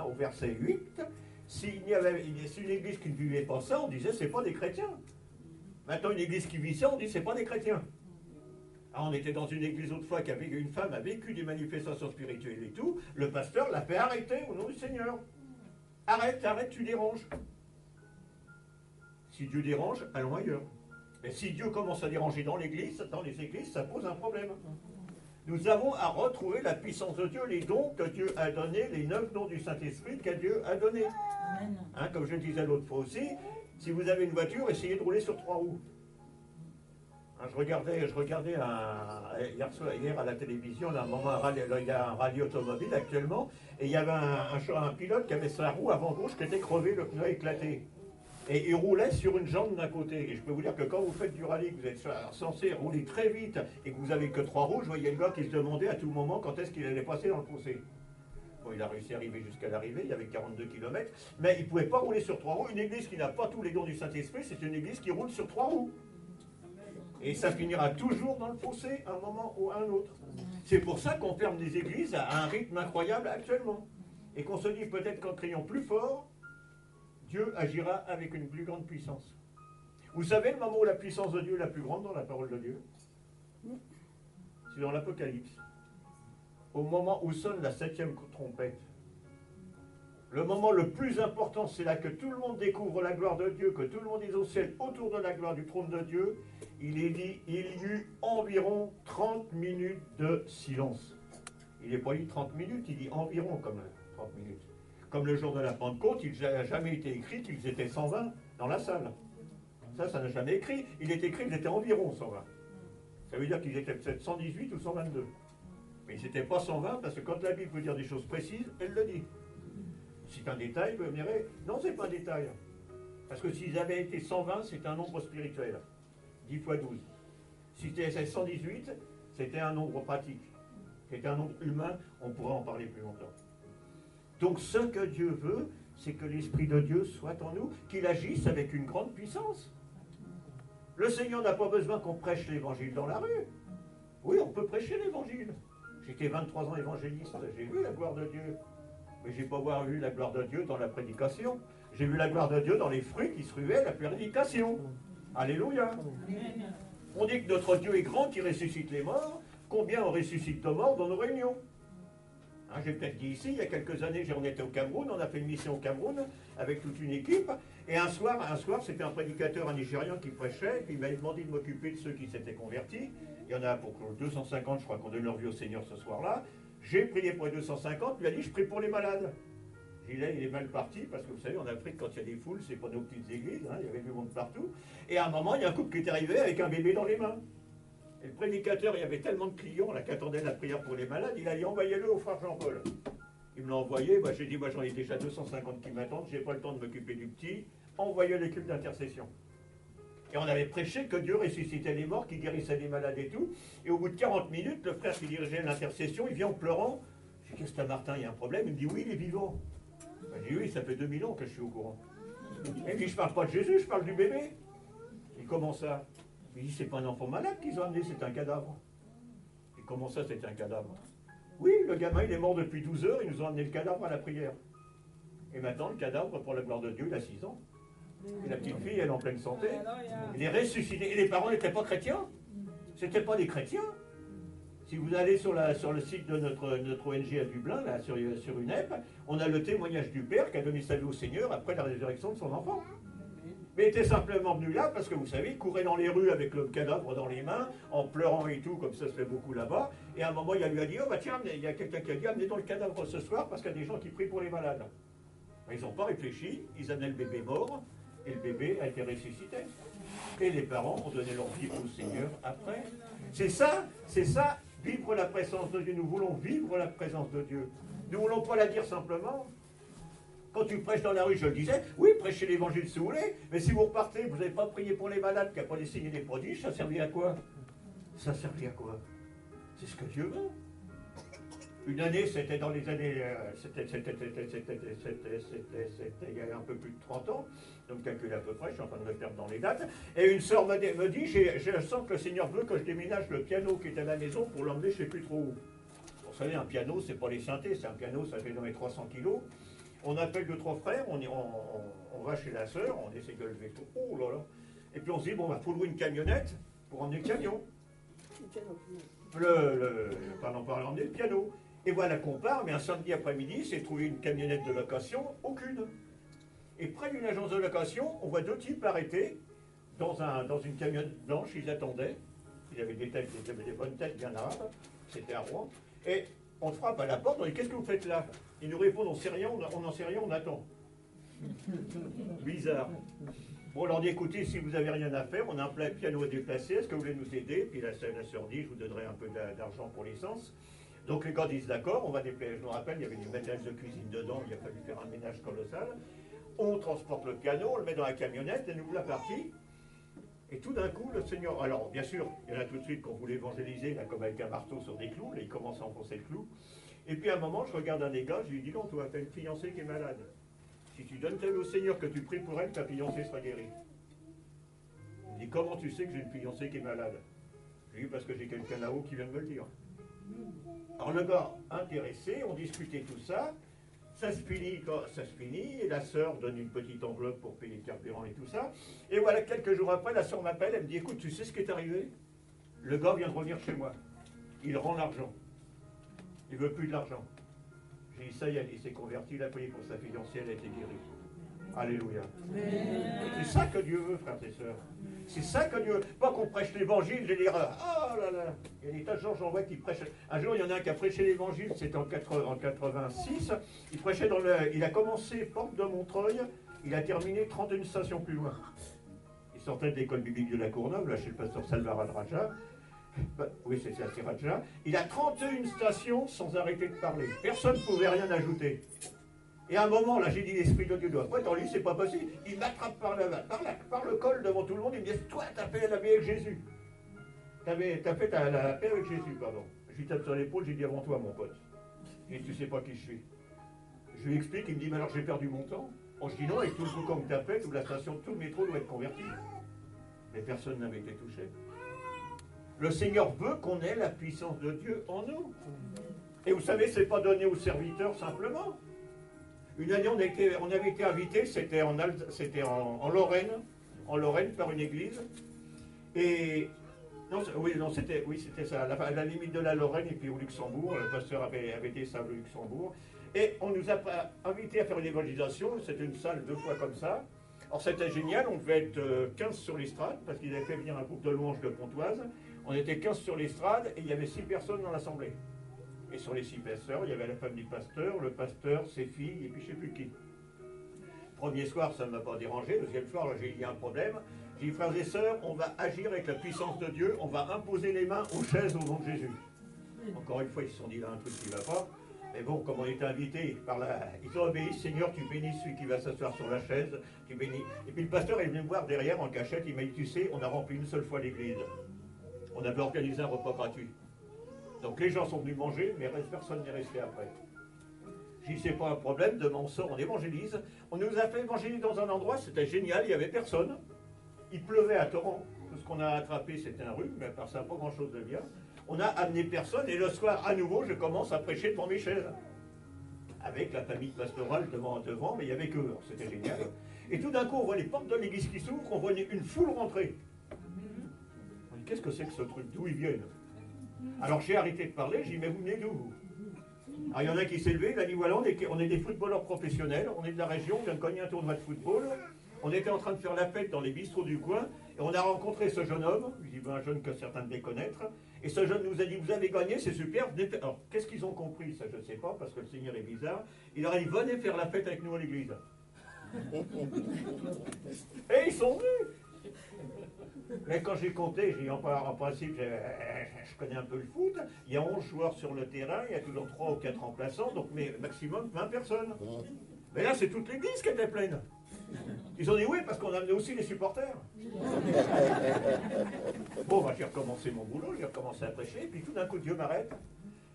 au verset 8. C'est une église qui ne vivait pas ça, on disait c'est pas des chrétiens. Maintenant, une église qui vit ça, on dit c'est pas des chrétiens. Alors, on était dans une église autrefois qui avait une femme a vécu des manifestations spirituelles et tout. Le pasteur l'a fait arrêter au nom du Seigneur. Arrête, tu déranges. Si Dieu dérange, allons ailleurs. Mais si Dieu commence à déranger dans les églises, ça pose un problème. Nous avons à retrouver la puissance de Dieu, les dons que Dieu a donnés, les 9 dons du Saint-Esprit que Dieu a donnés. Comme je le disais l'autre fois aussi, si vous avez une voiture, essayez de rouler sur 3 roues. Je regardais hier à la télévision, là, il y a un rallye automobile actuellement, et il y avait un pilote qui avait sa roue avant gauche qui était crevée, le pneu éclaté. Et il roulait sur une jambe d'un côté. Et je peux vous dire que quand vous faites du rallye, que vous êtes censé rouler très vite et que vous n'avez que 3 roues, je voyais le gars qui se demandait à tout moment quand est-ce qu'il allait passer dans le fossé. Bon, il a réussi à arriver jusqu'à l'arrivée, il y avait 42 km, mais il ne pouvait pas rouler sur 3 roues. Une église qui n'a pas tous les dons du Saint-Esprit, c'est une église qui roule sur 3 roues. Et ça finira toujours dans le fossé, un moment ou un autre. C'est pour ça qu'on ferme les églises à un rythme incroyable actuellement. Et qu'on se dit peut-être qu'en criant plus fort, Dieu agira avec une plus grande puissance. Vous savez le moment où la puissance de Dieu est la plus grande dans la parole de Dieu? C'est dans l'Apocalypse. Au moment où sonne la 7e trompette. Le moment le plus important, c'est là que tout le monde découvre la gloire de Dieu, que tout le monde est au ciel autour de la gloire du trône de Dieu. Il est dit, il y eut environ 30 minutes de silence. Il n'est pas dit 30 minutes, il dit environ comme 30 minutes. Comme le jour de la Pentecôte, il n'a jamais été écrit qu'ils étaient 120 dans la salle. Ça n'a jamais écrit. Il est écrit qu'ils étaient environ 120. Ça veut dire qu'ils étaient peut-être 118 ou 122. Mais ils n'étaient pas 120 parce que quand la Bible veut dire des choses précises, elle le dit. C'est un détail, vous me direz, non, c'est pas un détail. Parce que s'ils avaient été 120, c'est un nombre spirituel. 10 fois 12. Si c'était 118, c'était un nombre pratique. C'était un nombre humain, on pourrait en parler plus longtemps. Donc ce que Dieu veut, c'est que l'Esprit de Dieu soit en nous, qu'il agisse avec une grande puissance. Le Seigneur n'a pas besoin qu'on prêche l'Évangile dans la rue. Oui, on peut prêcher l'Évangile. J'étais 23 ans évangéliste, j'ai vu la gloire de Dieu. Mais je n'ai pas vu la gloire de Dieu dans la prédication. J'ai vu la gloire de Dieu dans les fruits qui se ruaient à la prédication. Alléluia. On dit que notre Dieu est grand, qui ressuscite les morts. Combien on ressuscite de morts dans nos réunions? Hein, j'ai peut-être dit ici, il y a quelques années, on était au Cameroun, on a fait une mission au Cameroun avec toute une équipe. Et un soir c'était un prédicateur, un Nigérian qui prêchait, et puis il m'avait demandé de m'occuper de ceux qui s'étaient convertis. Il y en a pour 250, je crois, qu'on donne leur vie au Seigneur ce soir-là. J'ai prié pour les 250, il a dit, je prie pour les malades. J'ai dit, là, il est mal parti, parce que vous savez, en Afrique, quand il y a des foules, c'est pas nos petites églises, hein, il y avait du monde partout. Et à un moment, il y a un couple qui est arrivé avec un bébé dans les mains. Et le prédicateur, il y avait tellement de clients là, qui attendaient la prière pour les malades, il a dit, envoyez-le au frère Jean-Paul. Il me l'a envoyé, j'ai dit, j'en ai déjà 250 qui m'attendent, j'ai pas le temps de m'occuper du petit, envoyez l'équipe d'intercession. Et on avait prêché que Dieu ressuscitait les morts, qu'il guérissait les malades et tout. Et au bout de 40 minutes, le frère qui dirigeait l'intercession, il vient en pleurant. Je dis, qu'est-ce que Martin, il y a un problème? Il me dit, oui, il est vivant. Je dis, oui, ça fait 2000 ans que je suis au courant. Et puis, je parle pas de Jésus, je parle du bébé. Et comment ça? Il dit, c'est pas un enfant malade qu'ils ont amené, c'est un cadavre. Et comment ça, c'est un cadavre? Oui, le gamin, il est mort depuis 12 heures, ils nous ont amené le cadavre à la prière. Et maintenant, le cadavre, pour la gloire de Dieu, il a 6 ans. Et la petite fille, elle est en pleine santé. Il est ressuscité. Et les parents n'étaient pas chrétiens. C'était pas des chrétiens. Si vous allez sur le site de notre ONG à Dublin, là, sur UNEP, on a le témoignage du père qui a donné sa vie au Seigneur après la résurrection de son enfant. Mais il était simplement venu là parce que vous savez, il courait dans les rues avec le cadavre dans les mains, en pleurant et tout, comme ça se fait beaucoup là-bas. Et à un moment, il lui a dit, oh bah tiens, il y a quelqu'un qui a dit, amenez donc le cadavre ce soir parce qu'il y a des gens qui prient pour les malades. Mais ils n'ont pas réfléchi, ils amenaient le bébé mort. Et le bébé a été ressuscité. Et les parents ont donné leur vie au Seigneur après. C'est ça, vivre la présence de Dieu. Nous voulons vivre la présence de Dieu. Nous ne voulons pas la dire simplement. Quand tu prêches dans la rue, je le disais, oui, prêchez l'évangile si vous voulez, mais si vous repartez, vous n'avez pas prié pour les malades, qu'il n'y a pas des signes et des prodiges, ça servait à quoi? Ça servait à quoi? C'est ce que Dieu veut. Une année, c'était dans les années, c'était il y a un peu plus de 30 ans, donc calculez à peu près, je suis en train de me perdre dans les dates, et une sœur me dit, je sens que le Seigneur veut que je déménage le piano qui était à la maison pour l'emmener je ne sais plus trop où. Vous savez, un piano, c'est pas les synthés, c'est un piano, ça fait dans les 300 kilos. On appelle 2-3 frères, on va chez la sœur, on essaie de lever tout, oh là là, et puis on se dit, bon, il faut louer une camionnette pour emmener le camion. Pardon, pour emmener le piano. Et voilà qu'on part, mais un samedi après-midi, c'est trouver une camionnette de location, aucune. Et près d'une agence de location, on voit 2 types arrêtés dans une camionnette blanche, ils attendaient. Ils avaient des bonnes têtes bien arabes, c'était à Rouen. Et on frappe à la porte, on dit, qu'est-ce que vous faites là? Ils nous répondent, on n'en sait rien, on attend. Bizarre. Bon, on leur dit, écoutez, si vous n'avez rien à faire, on a un piano à déplacer, est-ce que vous voulez nous aider? Puis la sœur dit, je vous donnerai un peu d'argent pour l'essence. Donc les gars disent d'accord, on va déplacer. Je me rappelle, il y avait du matériel de cuisine dedans, il a fallu faire un ménage colossal. On transporte le piano, on le met dans la camionnette, et nous voilà partis. Et tout d'un coup, le Seigneur... Alors, bien sûr, il y en a tout de suite qu'on voulait évangéliser, là, comme avec un marteau sur des clous, là, il commence à enfoncer le clou. Et puis à un moment, je regarde un des gars, je lui dis, non, toi, t'as une fiancée qui est malade. Si tu donnes ta vie au Seigneur, que tu pries pour elle, ta fiancée sera guérie. Il Il dit, comment tu sais que j'ai une fiancée qui est malade? J'ai dit, parce que j'ai quelqu'un là-haut qui vient de me le dire. Alors le gars intéressé, on discutait tout ça. Ça se finit, et la sœur donne une petite enveloppe pour payer le carburant et tout ça. Et voilà, quelques jours après, la sœur m'appelle, elle me dit, écoute, tu sais ce qui est arrivé? Le gars vient de revenir chez moi. Il rend l'argent. Il veut plus de l'argent. J'ai dit, ça y est, il s'est converti, il a payé pour sa fiancée, elle a été guérie. Alléluia. C'est ça que Dieu veut, frères et sœurs. C'est ça que Dieu veut. Pas qu'on prêche l'évangile, je vais dire, oh là là. Il y a des tas de gens, j'en vois, qui prêchent. Un jour, il y en a un qui a prêché l'évangile, c'était en 86. Il prêchait il a commencé porte de Montreuil, il a terminé 31 stations plus loin. Il sortait de l'école biblique de la Courneuve, là, chez le pasteur Salvarad Raja. Oui, c'est ça, c'est Raja. Il a 31 stations sans arrêter de parler. Personne ne pouvait rien ajouter. Et à un moment, là, j'ai dit, l'Esprit de Dieu doit pas être en lui, c'est pas possible. Il m'attrape par le col devant tout le monde, il me dit, toi, t'as fait la paix avec Jésus. T'as fait la paix avec Jésus, pardon. Je lui tape sur l'épaule, j'ai dit, avant toi, mon pote. Et tu sais pas qui je suis. Je lui explique, il me dit, mais alors j'ai perdu mon temps. Oh, je dis non, avec tout le boucan que t'as fait, toute la station, tout le métro doit être converti. Mais personne n'avait été touché. Le Seigneur veut qu'on ait la puissance de Dieu en nous. Et vous savez, c'est pas donné aux serviteurs simplement. Une année, on avait été invités, c'était en Lorraine, par une église. Et c'était ça, à la limite de la Lorraine et puis au Luxembourg. Le pasteur avait été ça au Luxembourg. Et on nous a invités à faire une évangélisation. C'était une salle 2 fois comme ça. Alors c'était génial, on devait être 15 sur l'estrade, parce qu'ils avaient fait venir un groupe de louanges de Pontoise. On était 15 sur l'estrade et il y avait 6 personnes dans l'assemblée. Et sur les 6 pasteurs, il y avait la femme du pasteur, le pasteur, ses filles, et puis je ne sais plus qui. Premier soir, ça ne m'a pas dérangé. Deuxième soir, j'ai dit, il y a un problème. J'ai dit, frères et sœurs, on va agir avec la puissance de Dieu, on va imposer les mains aux chaises au nom de Jésus. Encore une fois, ils se sont dit, là, un truc qui ne va pas. Mais bon, comme on était invités par ils ont obéi, Seigneur, tu bénis celui qui va s'asseoir sur la chaise, tu bénis. Et puis le pasteur est venu me voir derrière en cachette, il m'a dit, tu sais, on a rempli une seule fois l'église. On avait organisé un repas gratuit. Donc les gens sont venus manger, mais personne n'est resté après. J'ai dit, c'est pas un problème, demain on sort, on évangélise. On nous a fait évangéliser dans un endroit, c'était génial, il n'y avait personne. Il pleuvait à torrent. Tout ce qu'on a attrapé, c'était un rhume, mais à part ça, pas grand-chose de bien. On a amené personne, et le soir, à nouveau, je commence à prêcher devant mes chaises. Avec la famille pastorale devant, mais il n'y avait que eux, c'était génial. Et tout d'un coup, on voit les portes de l'église qui s'ouvrent, on voit une foule rentrer. On dit, qu'est-ce que c'est que ce truc? D'où ils viennent? Alors j'ai arrêté de parler, j'ai dit, mais vous venez d'où vous? Alors il y en a qui s'est levé, il a dit, voilà, on est des footballeurs professionnels, on est de la région, on vient de cogner un tournoi de football. On était en train de faire la fête dans les bistrots du coin, et on a rencontré ce jeune homme, je dis, un jeune que certains devaient connaître, et ce jeune nous a dit, vous avez gagné, c'est super, venez faire... Alors, qu'est-ce qu'ils ont compris? Ça, je ne sais pas, parce que le Seigneur est bizarre. Il leur a dit, venez faire la fête avec nous à l'église. Et ils sont venus. Mais quand j'ai compté, j'ai dit, en principe, je connais un peu le foot, il y a 11 joueurs sur le terrain, il y a toujours 3 ou 4 remplaçants, donc mais maximum 20 personnes. Mais là, c'est toute l'église qui était pleine. Ils ont dit oui, parce qu'on a amené aussi les supporters. Bon, j'ai recommencé mon boulot, j'ai recommencé à prêcher, et puis tout d'un coup, Dieu m'arrête.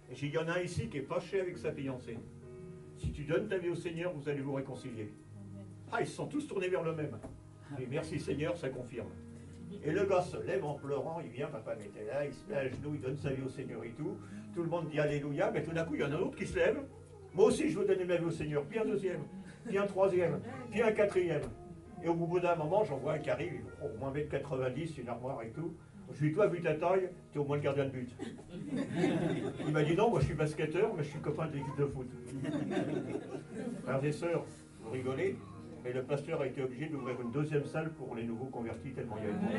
Et j'ai dit, il y en a un ici qui est fâché avec sa fiancée. Si tu donnes ta vie au Seigneur, vous allez vous réconcilier. Ah, ils se sont tous tournés vers le même. Et merci Seigneur, ça confirme. Et le gars se lève en pleurant, il vient, papa m'était là, il se met à genoux, il donne sa vie au Seigneur et tout. Tout le monde dit Alléluia, mais tout d'un coup, il y en a un autre qui se lève. Moi aussi, je veux donner ma vie au Seigneur. Puis un deuxième, puis un troisième, puis un quatrième. Et au bout d'un moment, j'en vois un qui arrive, au moins 1m90, une armoire et tout. Je lui dis, toi, vu ta taille, t'es au moins le gardien de but. Il m'a dit, non, moi je suis basketteur, mais je suis copain de l'équipe de foot. Frères et sœurs, vous rigolez, mais le pasteur a été obligé d'ouvrir une deuxième salle pour les nouveaux convertis, tellement il y a eu de monde.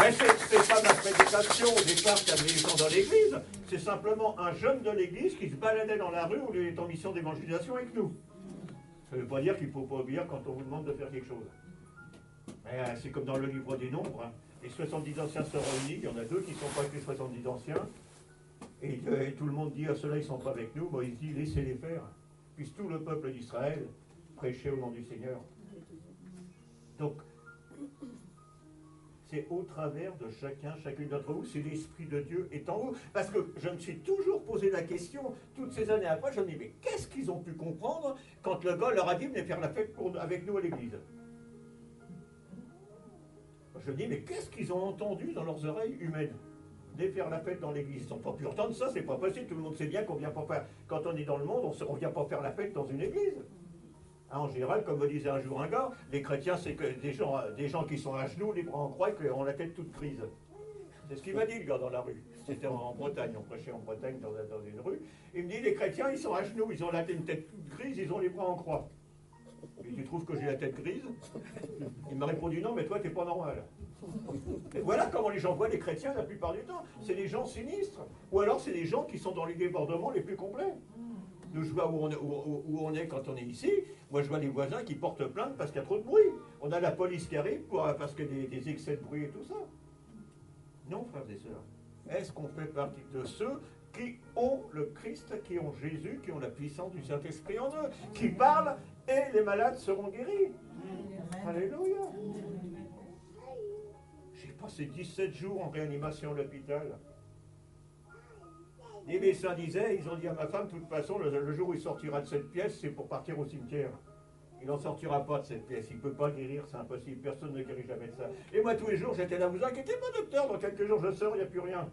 Mais c'est pas ma prédication au départ qui avait les gens dans l'église, c'est simplement un jeune de l'église qui se baladait dans la rue où il est en mission d'évangélisation avec nous. Ça ne veut pas dire qu'il ne faut pas obéir quand on vous demande de faire quelque chose. C'est comme dans le livre des nombres, hein. Les 70 anciens se réunissent, il y en a 2 qui ne sont pas avec les 70 anciens, et tout le monde dit, ah ceux-là ils ne sont pas avec nous, Moïse dit, laissez-les faire, puisse tout le peuple d'Israël prêcher au nom du Seigneur. Donc, c'est au travers de chacune d'entre vous, si l'Esprit de Dieu est en vous. Parce que je me suis toujours posé la question, toutes ces années après, je me dis, mais qu'est-ce qu'ils ont pu comprendre quand le gars leur a dit, venez faire la fête avec nous à l'église? Je me dis, mais qu'est-ce qu'ils ont entendu dans leurs oreilles humaines? De faire la fête dans l'église. Ils n'ont pas pu entendre ça, c'est pas possible. Tout le monde sait bien qu'on vient pas faire. Quand on est dans le monde, on ne vient pas faire la fête dans une église. Hein, en général, comme me disait un jour un gars, les chrétiens, c'est que des gens qui sont à genoux, les bras en croix, et qui ont la tête toute prise. C'est ce qu'il m'a dit, le gars, dans la rue. C'était en Bretagne, on prêchait en Bretagne dans une rue. Il me dit, les chrétiens, ils sont à genoux, ils ont une tête toute grise, ils ont les bras en croix. Et tu trouves que j'ai la tête grise? Il m'a répondu, non, mais toi, t'es pas normal. Et voilà comment les gens voient les chrétiens la plupart du temps. C'est des gens sinistres. Ou alors c'est des gens qui sont dans les débordements les plus complets. Nous, je vois où on est quand on est ici. Moi, je vois les voisins qui portent plainte parce qu'il y a trop de bruit. On a la police qui arrive parce qu'il y a des excès de bruit et tout ça. Non, frères et sœurs. Est-ce qu'on fait partie de ceux qui ont le Christ, qui ont Jésus, qui ont la puissance du Saint-Esprit en eux, qui parlent et les malades seront guéris? Alléluia. J'ai passé 17 jours en réanimation à l'hôpital. Les médecins disaient, ils ont dit à ma femme, de toute façon, le jour où il sortira de cette pièce, c'est pour partir au cimetière. Il n'en sortira pas de cette pièce, il ne peut pas guérir, c'est impossible, personne ne guérit jamais de ça. Et moi, tous les jours, j'étais là, vous inquiétez pas, docteur, dans quelques jours, je sors, il n'y a plus rien.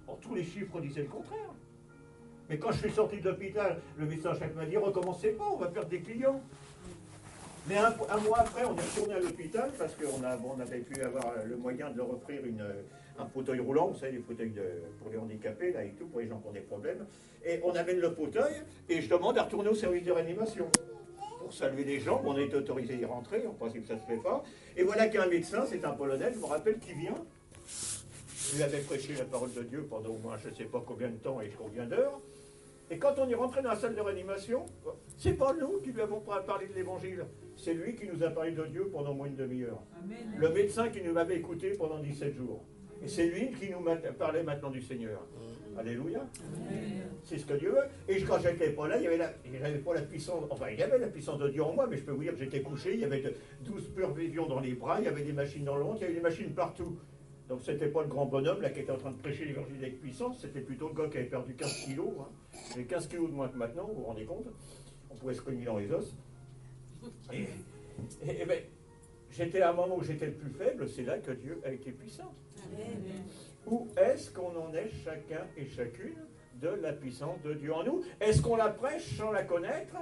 Bon, tous les chiffres disaient le contraire. Mais quand je suis sorti de l'hôpital, le médecin-chef m'a dit, recommencez pas, on va perdre des clients. Mais un mois après, on est retourné à l'hôpital parce qu'on avait pu avoir le moyen de leur offrir un fauteuil roulant, vous savez, les fauteuils pour les handicapés, là et tout, pour les gens qui ont des problèmes. Et on amène le fauteuil et je demande à retourner au service de réanimation. Pour saluer les gens, on est autorisé à y rentrer, en principe ça ne se fait pas. Et voilà qu'un médecin, c'est un Polonais, je me rappelle, qui vient. Il avait prêché la parole de Dieu pendant au moins je ne sais pas combien de temps et combien d'heures. Et quand on est rentré dans la salle de réanimation, c'est pas nous qui lui avons parlé de l'évangile, c'est lui qui nous a parlé de Dieu pendant moins de demi-heure. Le médecin qui nous avait écouté pendant 17 jours. Et c'est lui qui nous parlait maintenant du Seigneur. Alléluia. C'est ce que Dieu veut. Et quand j'étais pas là, il n'y avait pas la puissance, enfin il y avait la puissance de Dieu en moi, mais je peux vous dire que j'étais couché, il y avait 12 purvisions dans les bras, il y avait des machines dans le ventre, il y avait des machines partout. Donc c'était pas le grand bonhomme là qui était en train de prêcher l'évangile avec puissance, c'était plutôt le gars qui avait perdu 15 kilos. Hein. J'ai 15 kilos de moins que maintenant, vous vous rendez compte? On pouvait se cogner dans les os. Et ben, j'étais à un moment où j'étais le plus faible, c'est là que Dieu a été puissant. Où est-ce qu'on en est chacun et chacune de la puissance de Dieu en nous? Est-ce qu'on la prêche sans la connaître?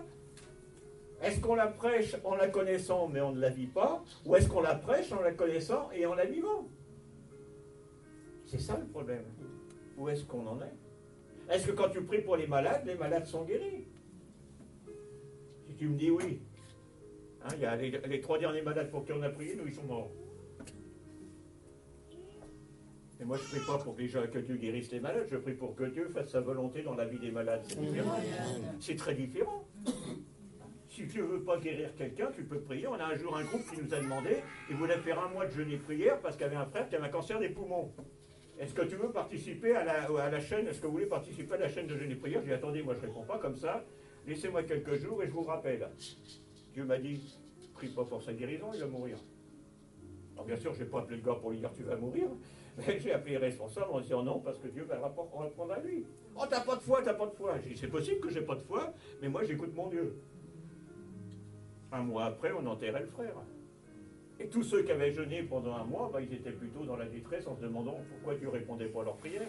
Est-ce qu'on la prêche en la connaissant mais on ne la vit pas? Ou est-ce qu'on la prêche en la connaissant et en la vivant? C'est ça le problème. Où est-ce qu'on en est? Est-ce que quand tu pries pour les malades sont guéris? Si tu me dis oui. Hein, il y a les 3 derniers malades pour qui on a prié, nous ils sont morts. Et moi je ne prie pas pour que Dieu guérisse les malades, je prie pour que Dieu fasse sa volonté dans la vie des malades. C'est différent. C'est très différent. Si tu ne veux pas guérir quelqu'un, tu peux prier. On a un jour un groupe qui nous a demandé, il voulait faire un mois de jeûne et prière parce qu'il y avait un frère qui avait un cancer des poumons. Est-ce que tu veux participer à la chaîne? Est-ce que vous voulez participer à la chaîne de jeûne et prière? J'ai dit, attendez, moi je ne réponds pas comme ça. Laissez-moi quelques jours et je vous rappelle. Dieu m'a dit, prie pas pour sa guérison, il va mourir. Alors bien sûr, je n'ai pas appelé le gars pour lui dire tu vas mourir, mais j'ai appelé les responsables en disant non, parce que Dieu va le répondre à lui. Oh, t'as pas de foi, t'as pas de foi. J'ai dit, c'est possible que j'ai pas de foi, mais moi j'écoute mon Dieu. Un mois après, on enterrait le frère. Et tous ceux qui avaient jeûné pendant un mois, ils étaient plutôt dans la détresse en se demandant pourquoi Dieu ne répondait pas à leurs prières.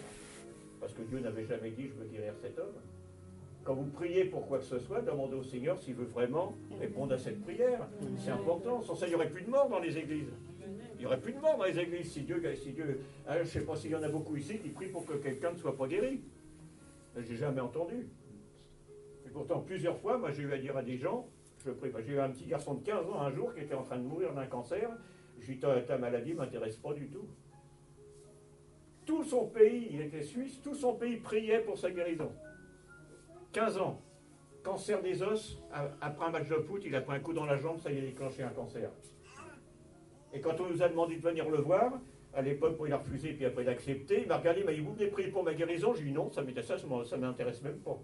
Parce que Dieu n'avait jamais dit je veux guérir cet homme. Quand vous priez pour quoi que ce soit, demandez au Seigneur s'il veut vraiment répondre à cette prière. C'est important. Sans ça, il n'y aurait plus de morts dans les églises. Il n'y aurait plus de morts dans les églises si Dieu hein, je ne sais pas s'il y en a beaucoup ici qui prient pour que quelqu'un ne soit pas guéri. J'ai jamais entendu. Et pourtant, plusieurs fois, moi j'ai eu à dire à des gens, je prie. J'ai eu un petit garçon de 15 ans un jour qui était en train de mourir d'un cancer. Je lui ai dit, ta maladie ne m'intéresse pas du tout. Tout son pays, il était suisse, tout son pays priait pour sa guérison. 15 ans, cancer des os, après un match de foot, il a pris un coup dans la jambe, ça y a déclenché un cancer. Et quand on nous a demandé de venir le voir, à l'époque, il a refusé, puis après il a accepté, il m'a regardé, il m'a dit, vous venez prier pour ma guérison? J'ai dit non, ça m'intéresse même pas.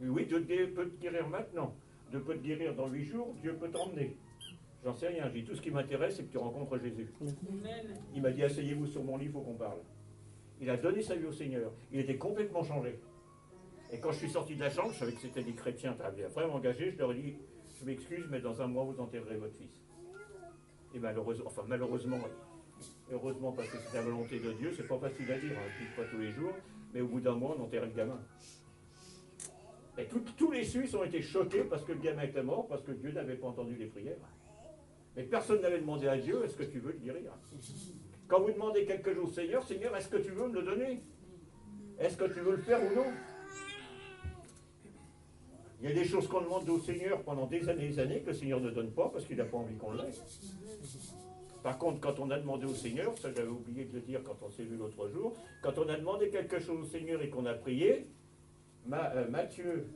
Oui, Dieu peut te guérir maintenant. Dieu peut te guérir dans 8 jours, Dieu peut t'emmener. J'en sais rien, j'ai dit tout ce qui m'intéresse, c'est que tu rencontres Jésus. Il m'a dit, asseyez-vous sur mon lit, il faut qu'on parle. Il a donné sa vie au Seigneur, il était complètement changé. Et quand je suis sorti de la chambre, je savais que c'était des chrétiens vraiment engagés, je leur ai dit, je m'excuse, mais dans un mois, vous enterrerez votre fils. Et malheureusement, heureusement parce que c'est la volonté de Dieu, c'est pas facile à dire, hein, je ne dis pas tous les jours, mais au bout d'un mois, on enterrait le gamin. Et tous les Suisses ont été choqués parce que le gamin était mort, parce que Dieu n'avait pas entendu les prières. Mais personne n'avait demandé à Dieu, est-ce que tu veux le guérir? Quand vous demandez quelque chose au Seigneur, Seigneur, est-ce que tu veux me le donner? Est-ce que tu veux le faire ou non? Il y a des choses qu'on demande au Seigneur pendant des années que le Seigneur ne donne pas parce qu'il n'a pas envie qu'on l'ait. Par contre, quand on a demandé au Seigneur, ça j'avais oublié de le dire quand on s'est vu l'autre jour, quand on a demandé quelque chose au Seigneur et qu'on a prié, Matthieu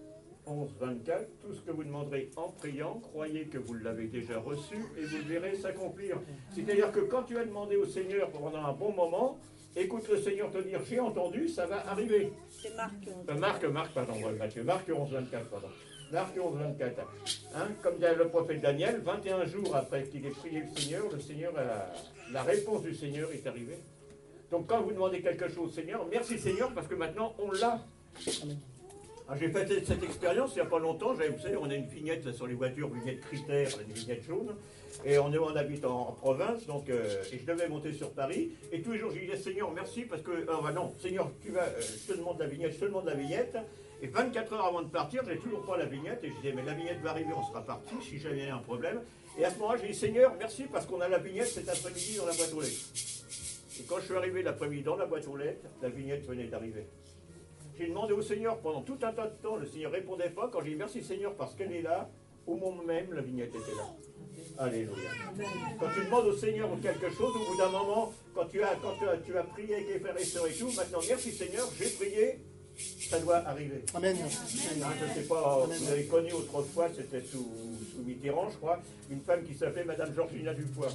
11, 24, tout ce que vous demanderez en priant, croyez que vous l'avez déjà reçu et vous le verrez s'accomplir. C'est-à-dire que quand tu as demandé au Seigneur pendant un bon moment, écoute le Seigneur te dire, j'ai entendu, ça va arriver. C'est Marc. Marc 11, 24, pardon. Marc 11, 24. Hein, comme dit le prophète Daniel, 21 jours après qu'il ait prié le Seigneur, la réponse du Seigneur est arrivée. Donc quand vous demandez quelque chose au Seigneur, merci Seigneur, parce que maintenant on l'a. J'ai fait cette expérience il n'y a pas longtemps. Vous savez, on a une vignette là, sur les voitures, vignette critère, une vignette jaune. Et on habite en province, donc, et je devais monter sur Paris. Et tous les jours, je disais, Seigneur, merci, parce que, non, Seigneur, je te demande la vignette, Et 24 heures avant de partir, je n'ai toujours pas la vignette. Et je disais, mais la vignette va arriver, on sera parti, si jamais il y a un problème. Et à ce moment-là, j'ai dit, Seigneur, merci, parce qu'on a la vignette cet après-midi dans la boîte aux lettres. Et quand je suis arrivé l'après-midi dans la boîte aux lettres, la vignette venait d'arriver. J'ai demandé au Seigneur pendant tout un tas de temps, le Seigneur ne répondait pas. Quand j'ai dit merci Seigneur parce qu'elle est là, au moment même, la vignette était là. Alléluia. Quand tu demandes au Seigneur quelque chose, au bout d'un moment, quand tu as prié avec les frères et sœurs et tout, maintenant merci Seigneur, j'ai prié, ça doit arriver. Amen. Je ne sais pas, vous avez connu autrefois, c'était sous Mitterrand, je crois, une femme qui s'appelait Madame Georgina Dufoy,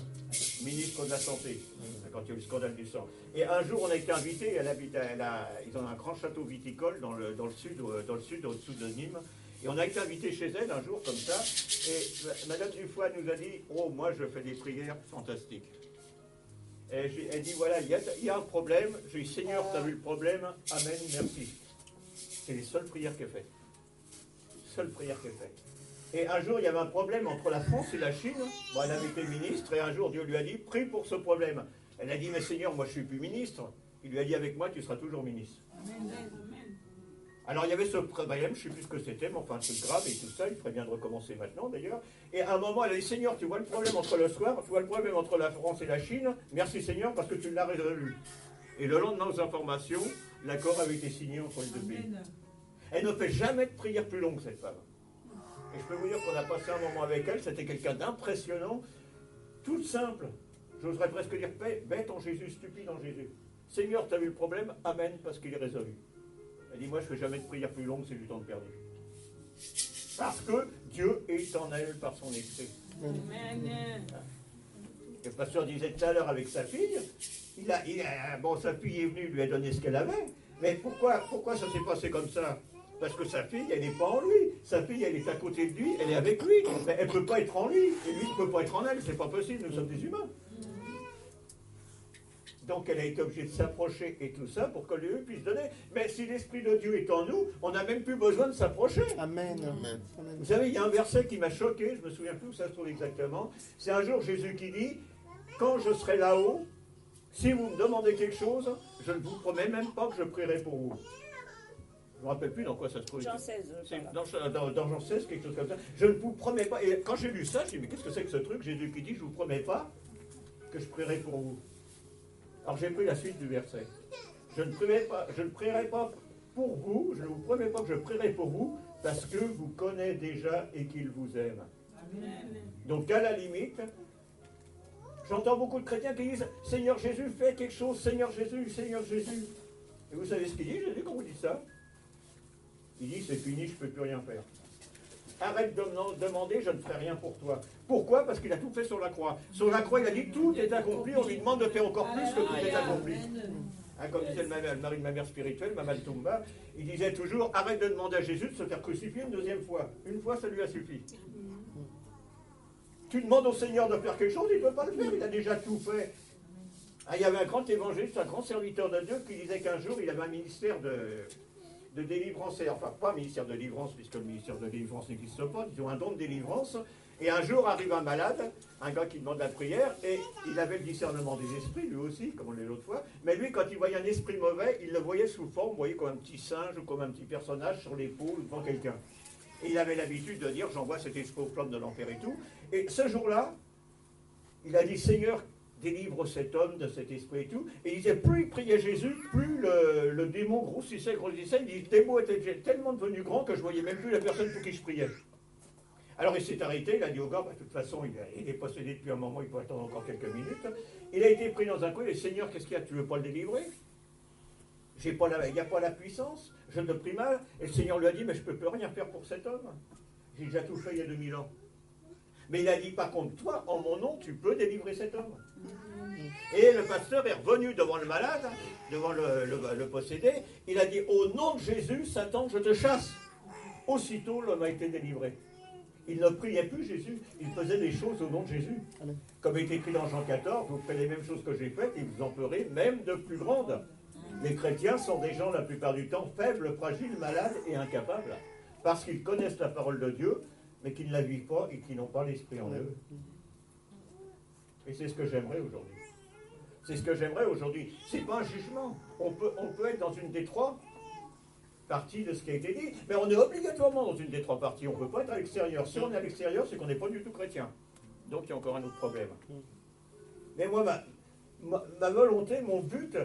ministre de la Santé, quand il y a eu le scandale du sang. Et un jour, on a été invités, ils ont un grand château viticole dans le sud, au-dessous de Nîmes. Et on a été invités chez elle un jour comme ça. Et Madame Dufoy nous a dit, oh, moi je fais des prières fantastiques. Et elle dit, voilà, il y a un problème. J'ai dit, Seigneur, tu as vu le problème. Amen, merci. C'est les seules prières qu'elle fait. Et un jour, il y avait un problème entre la France et la Chine. Bon, elle avait été ministre, et un jour, Dieu lui a dit, prie pour ce problème. Elle a dit, mais Seigneur, moi je ne suis plus ministre. Il lui a dit, avec moi, tu seras toujours ministre. Amen. Alors, il y avait ce problème, je ne sais plus ce que c'était, mais enfin, c'est grave et tout ça, il ferait bien de recommencer maintenant, d'ailleurs. Et à un moment, elle a dit, Seigneur, tu vois le problème entre la France et la Chine, merci Seigneur, parce que tu l'as résolu. Et le lendemain, aux informations, l'accord avait été signé entre les deux pays. Elle ne fait jamais de prière plus longue, cette femme. Et je peux vous dire qu'on a passé un moment avec elle, c'était quelqu'un d'impressionnant, toute simple. J'oserais presque dire bête en Jésus, stupide en Jésus. Seigneur, tu as vu le problème? Amen, parce qu'il est résolu. Elle dit, moi je ne fais jamais de prière plus longue, c'est du temps perdu. Parce que Dieu est en elle par son esprit. Amen. Le pasteur disait tout à l'heure avec sa fille, sa fille est venue, lui a donné ce qu'elle avait. Mais pourquoi ça s'est passé comme ça? Parce que sa fille, elle n'est pas en lui. Sa fille, elle est à côté de lui, elle est avec lui. Mais elle ne peut pas être en lui. Et lui ne peut pas être en elle. C'est pas possible, nous sommes des humains. Donc elle a été obligée de s'approcher et tout ça pour que Dieu puisse donner. Mais si l'Esprit de Dieu est en nous, on n'a même plus besoin de s'approcher. Amen. Vous savez, il y a un verset qui m'a choqué, je me souviens plus où ça se trouve exactement. C'est un jour Jésus qui dit, quand je serai là-haut, si vous me demandez quelque chose, je ne vous promets même pas que je prierai pour vous. Je ne me rappelle plus dans quoi ça se trouve. Jean 16. Dans Jean 16, quelque chose comme ça. Je ne vous promets pas. Et quand j'ai lu ça, je me dis, mais qu'est-ce que c'est que ce truc? Jésus qui dit, je ne vous promets pas que je prierai pour vous. Alors j'ai pris la suite du verset. Je ne prierai pas pour vous, je ne vous promets pas que je prierai pour vous, parce que vous connaissez déjà et qu'il vous aime. Amen. Donc à la limite, j'entends beaucoup de chrétiens qui disent, Seigneur Jésus, fais quelque chose, Seigneur Jésus, Seigneur Jésus. Et vous savez ce qu'il dit, Jésus, quand vous dites ça? Il dit, c'est fini, je ne peux plus rien faire. Arrête de me demander, je ne ferai rien pour toi. Pourquoi? Parce qu'il a tout fait sur la croix. Sur la croix, il a dit, tout est accompli, on lui demande de faire encore plus que tout est accompli. Hein, comme disait le mari de ma mère spirituelle, Maman Toumba, il disait toujours, arrête de demander à Jésus de se faire crucifier une deuxième fois. Une fois, ça lui a suffi. Tu demandes au Seigneur de faire quelque chose, il ne peut pas le faire, il a déjà tout fait. Ah, il y avait un grand évangéliste, un grand serviteur de Dieu qui disait qu'un jour, il avait un ministère de délivrance, enfin pas un ministère de délivrance, puisque le ministère de délivrance n'existe pas, ils ont un don de délivrance, Et un jour arrive un malade, un gars qui demande la prière, et il avait le discernement des esprits, lui aussi, comme on l'a l'autre fois. Mais lui, quand il voyait un esprit mauvais, il le voyait sous forme, vous voyez, comme un petit singe ou comme un petit personnage sur l'épaule devant quelqu'un. Et il avait l'habitude de dire, j'envoie cet esprit au flamme de l'enfer et tout. Et ce jour-là, il a dit, Seigneur, délivre cet homme de cet esprit et tout. Et il disait, plus il priait Jésus, plus le démon grossissait. Il dit, le démon était tellement devenu grand que je voyais même plus la personne pour qui je priais. Alors il s'est arrêté, il a dit au gars, bah, de toute façon, il est possédé depuis un moment, il peut attendre encore quelques minutes. Il a été pris dans un coin, et Seigneur, qu'est-ce qu'il y a, tu ne veux pas le délivrer? Il n'y a pas la puissance, je te prie mal. Et le Seigneur lui a dit, mais je ne peux plus rien faire pour cet homme. J'ai déjà tout fait il y a 2000 ans. Mais il a dit, par contre, toi, en mon nom, tu peux délivrer cet homme. Et le pasteur est revenu devant le malade, devant le possédé. Il a dit, au nom de Jésus, Satan, je te chasse. Aussitôt, l'homme a été délivré. Il ne priait plus Jésus, il faisait des choses au nom de Jésus. Comme il est écrit dans Jean 14, vous ferez les mêmes choses que j'ai faites et vous en ferez même de plus grandes. Les chrétiens sont des gens la plupart du temps faibles, fragiles, malades et incapables. Parce qu'ils connaissent la parole de Dieu, mais qu'ils ne la vivent pas et qu'ils n'ont pas l'esprit en eux. Et c'est ce que j'aimerais aujourd'hui. C'est ce que j'aimerais aujourd'hui. C'est pas un jugement. On peut être dans une des trois partie de ce qui a été dit, mais on est obligatoirement dans une des trois parties. On ne peut pas être à l'extérieur. Si on est à l'extérieur, c'est qu'on n'est pas du tout chrétien. Donc il y a encore un autre problème. Mais moi, ma volonté, mon but,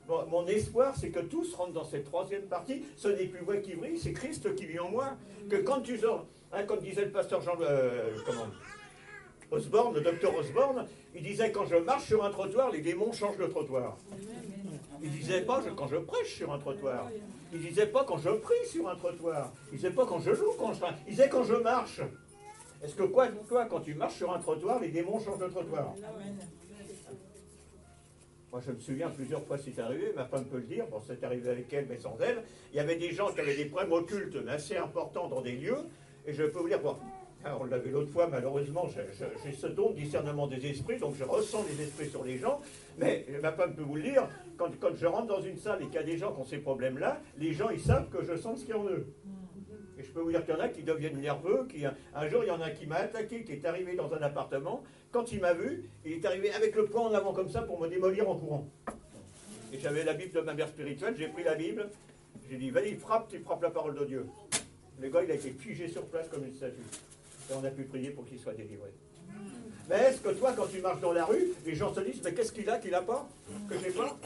mon espoir, c'est que tous rentrent dans cette troisième partie. Ce n'est plus moi qui brille, c'est Christ qui vit en moi. Que quand tu sors, comme disait le pasteur Osborne, le docteur Osborne, il disait, quand je marche sur un trottoir, les démons changent de trottoir. Il ne disait pas quand je prêche sur un trottoir. Il ne disait pas quand je prie sur un trottoir. Il ne disait pas quand je loue, il disait quand je marche. Est-ce que toi, quand tu marches sur un trottoir, les démons changent de trottoir? Moi, je me souviens plusieurs fois c'est arrivé, ma femme peut le dire, bon, c'est arrivé avec elle, mais sans elle. Il y avait des gens qui avaient des problèmes occultes assez importants dans des lieux, et je peux vous dire, bon, on l'avait l'autre fois, malheureusement, j'ai ce don de discernement des esprits, donc je ressens les esprits sur les gens, mais ma femme peut vous le dire, quand je rentre dans une salle et qu'il y a des gens qui ont ces problèmes-là, les gens, ils savent que je sens ce qu'il y a en eux. Et je peux vous dire qu'il y en a qui deviennent nerveux, un jour, il y en a un qui m'a attaqué, qui est arrivé dans un appartement, quand il m'a vu, il est arrivé avec le poing en avant comme ça pour me démolir en courant. Et j'avais la Bible de ma mère spirituelle, j'ai pris la Bible, j'ai dit, vas-y, frappe, tu frappes la parole de Dieu. Le gars, il a été figé sur place comme une statue. Et on a pu prier pour qu'il soit délivré. Mais est-ce que toi, quand tu marches dans la rue, les gens se disent, mais qu'est-ce qu'il a pas, que j'ai pas?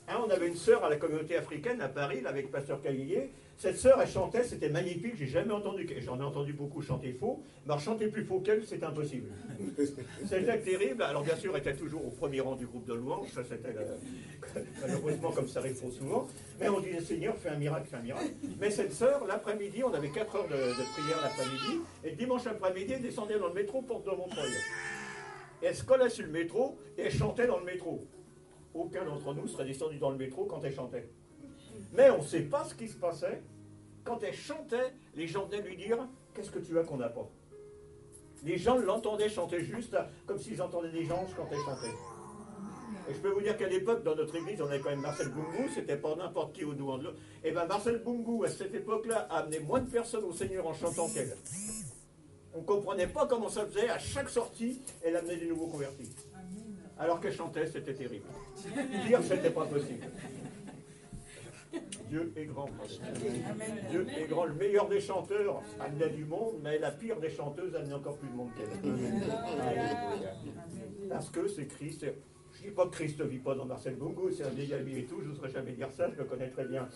On avait une sœur à la communauté africaine à Paris, là, avec Pasteur Callier. Cette sœur, elle chantait, c'était magnifique, j'ai jamais entendu, j'en ai entendu beaucoup chanter faux, mais chanter plus faux qu'elle, c'est impossible. C'était terrible, alors bien sûr, elle était toujours au premier rang du groupe de louanges, ça c'était malheureusement comme ça arrive trop souvent, mais on disait, Seigneur, fais un miracle, fais un miracle. Mais cette sœur, l'après-midi, on avait 4 heures de prière l'après-midi, et le dimanche après-midi, elle descendait dans le métro porte de Montreuil. Et elle se collait sur le métro, et elle chantait dans le métro. Aucun d'entre nous serait descendu dans le métro quand elle chantait. Mais on ne sait pas ce qui se passait. Quand elle chantait, les gens venaient lui dire « Qu'est-ce que tu as qu'on n'a pas ?» Les gens l'entendaient chanter juste comme s'ils entendaient des anges quand elle chantait. Et je peux vous dire qu'à l'époque, dans notre église, on avait quand même Marcel Bungu, c'était pas n'importe qui au douan de l'eau. Et bien Marcel Bungu, à cette époque-là, a amené moins de personnes au Seigneur en chantant qu'elle. On ne comprenait pas comment ça faisait. À chaque sortie, elle amenait des nouveaux convertis. Alors qu'elle chantait, c'était terrible. Dire, c'était pas possible. Dieu est grand. Dieu est grand. Le meilleur des chanteurs amenait du monde, mais la pire des chanteuses amenait encore plus de monde qu'elle. Parce que c'est Christ. Je ne dis pas que Christ ne vit pas dans Marcel Bungu, c'est un vieil ami et tout, je n'oserais jamais dire ça, je le connais très bien.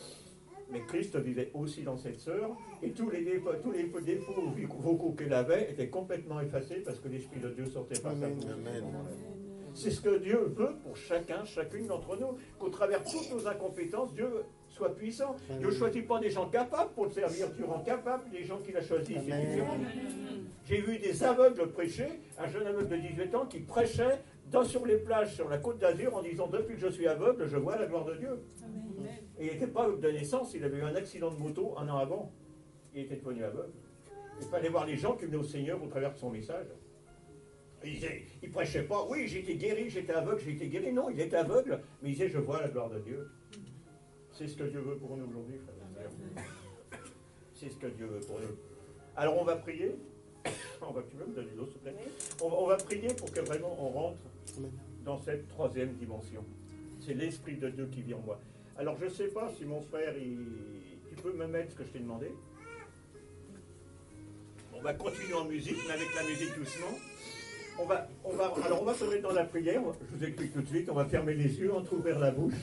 Mais Christ vivait aussi dans cette sœur, et tous les défauts vocaux qu'elle avait étaient complètement effacés parce que l'Esprit de Dieu sortait par sa bouche. C'est ce que Dieu veut pour chacune d'entre nous, qu'au travers de toutes nos incompétences, Dieu soit puissant. Dieu ne choisit pas des gens capables pour le servir, Dieu rend capable des gens qu'il a choisis. J'ai vu des aveugles prêcher, un jeune aveugle de 18 ans qui prêchait sur les plages, sur la côte d'Azur, en disant « Depuis que je suis aveugle, je vois la gloire de Dieu ». Et il n'était pas aveugle de naissance, il avait eu un accident de moto un an avant. Il était devenu aveugle. Il fallait voir les gens qui venaient au Seigneur au travers de son message. Il ne prêchait pas, oui, j'ai été guéri, j'étais aveugle, j'ai été guéri. Non, il était aveugle, mais il disait, je vois la gloire de Dieu. C'est ce que Dieu veut pour nous aujourd'hui, frères et sœurs. C'est ce que Dieu veut pour nous. Alors on va prier. Tu veux me donner l'eau, s'il te plaît? On va prier pour que vraiment on rentre dans cette troisième dimension. C'est l'Esprit de Dieu qui vit en moi. Alors je ne sais pas si mon frère, tu peux me mettre ce que je t'ai demandé? On va continuer en musique, mais avec la musique doucement. On va se mettre dans la prière. Je vous explique tout de suite. On va fermer les yeux, entrouvrir la bouche.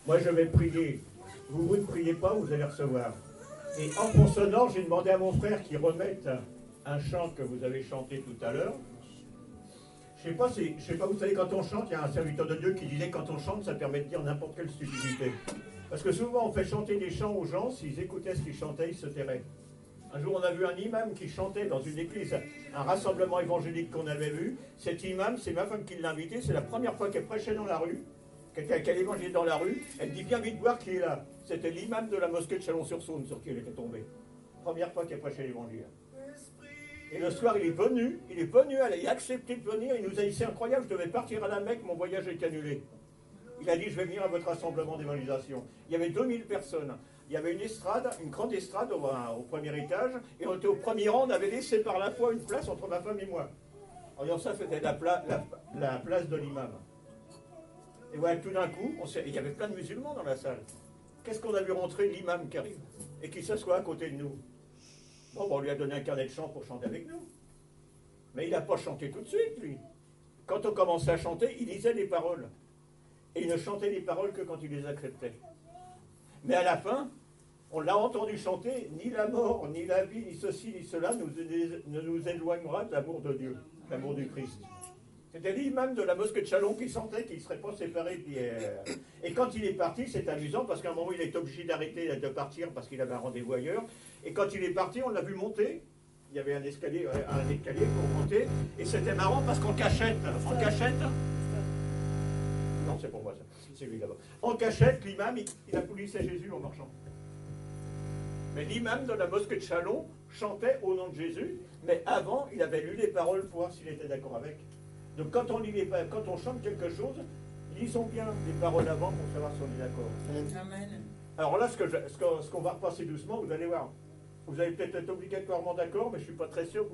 Moi, je vais prier. Vous ne priez pas, vous allez recevoir. Et en fond sonore, j'ai demandé à mon frère qu'il remette un chant que vous avez chanté tout à l'heure. Je sais pas, vous savez, quand on chante, il y a un serviteur de Dieu qui disait quand on chante, ça permet de dire n'importe quelle stupidité. Parce que souvent, on fait chanter des chants aux gens, s'ils écoutaient ce qu'ils chantaient, ils se tairaient. Un jour, on a vu un imam qui chantait dans une église, un rassemblement évangélique qu'on avait vu. Cet imam, c'est ma femme qui l'a invité, c'est la première fois qu'elle prêchait dans la rue, qu'elle évangélisait dans la rue. Elle dit, viens vite voir qui est là. C'était l'imam de la mosquée de Chalon-sur-Saône sur qui elle était tombée. Première fois qu'elle prêchait l'évangile. Et le soir, il a accepté de venir, il nous a dit, c'est incroyable, je devais partir à la Mecque, mon voyage est annulé. Il a dit, je vais venir à votre rassemblement d'évangélisation. Il y avait 2000 personnes. Il y avait une estrade, une grande estrade au premier étage, et on était au premier rang, on avait laissé par la foi une place entre ma femme et moi. En disant ça, c'était la place de l'imam. Et voilà, tout d'un coup, il y avait plein de musulmans dans la salle. Qu'est-ce qu'on a vu rentrer? L'imam qui arrive, et qui s'assoit à côté de nous. Bon, on lui a donné un carnet de chant pour chanter avec nous. Mais il n'a pas chanté tout de suite, lui. Quand on commençait à chanter, il lisait les paroles. Et il ne chantait les paroles que quand il les acceptait. Mais à la fin, on l'a entendu chanter, ni la mort, ni la vie, ni ceci, ni cela ne nous éloignera de l'amour de Dieu, l'amour du Christ. C'était l'imam de la mosquée de Chalon qui sentait qu'il ne serait pas séparé d'hier. Et quand il est parti, c'est amusant, parce qu'à un moment, il est obligé d'arrêter de partir parce qu'il avait un rendez-vous ailleurs. Et quand il est parti, on l'a vu monter. Il y avait un escalier pour monter. Et c'était marrant parce qu'en cachette, non, c'est pour moi ça, c'est lui là-bas. En cachette, l'imam, il applaudissait Jésus en marchant. Mais l'imam de la mosquée de Chalon chantait au nom de Jésus, mais avant, il avait lu les paroles pour voir s'il était d'accord avec. Donc quand on chante quelque chose, lisons bien les paroles avant pour savoir si on est d'accord. Amen. Alors là, ce qu'on va repasser doucement, vous allez voir. Vous allez peut-être être obligatoirement d'accord, mais je ne suis pas très sûr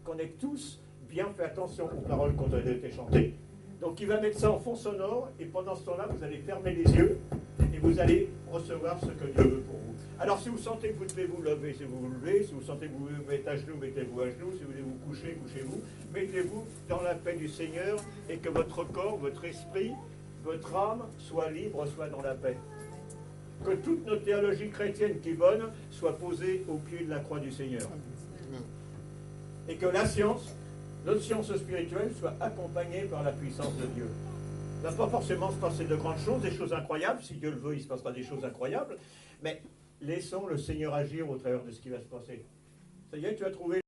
qu'on ait tous bien fait attention aux paroles qui ont été chantées. Donc il va mettre ça en fond sonore, et pendant ce temps-là, vous allez fermer les yeux, et vous allez recevoir ce que Dieu veut pour vous. Alors si vous sentez que vous devez vous lever, si vous vous levez, si vous sentez que vous vous mettez à genoux, mettez-vous à genoux, si vous voulez vous coucher, couchez-vous, mettez-vous dans la paix du Seigneur, et que votre corps, votre esprit, votre âme soit libre, soit dans la paix. Que toute notre théologie chrétienne qui est bonne soit posée au pied de la croix du Seigneur. Et que la science, notre science spirituelle, soit accompagnée par la puissance de Dieu. Il ne va pas forcément se passer de grandes choses, des choses incroyables. Si Dieu le veut, il se passera des choses incroyables. Mais laissons le Seigneur agir au travers de ce qui va se passer. Ça y est, tu as trouvé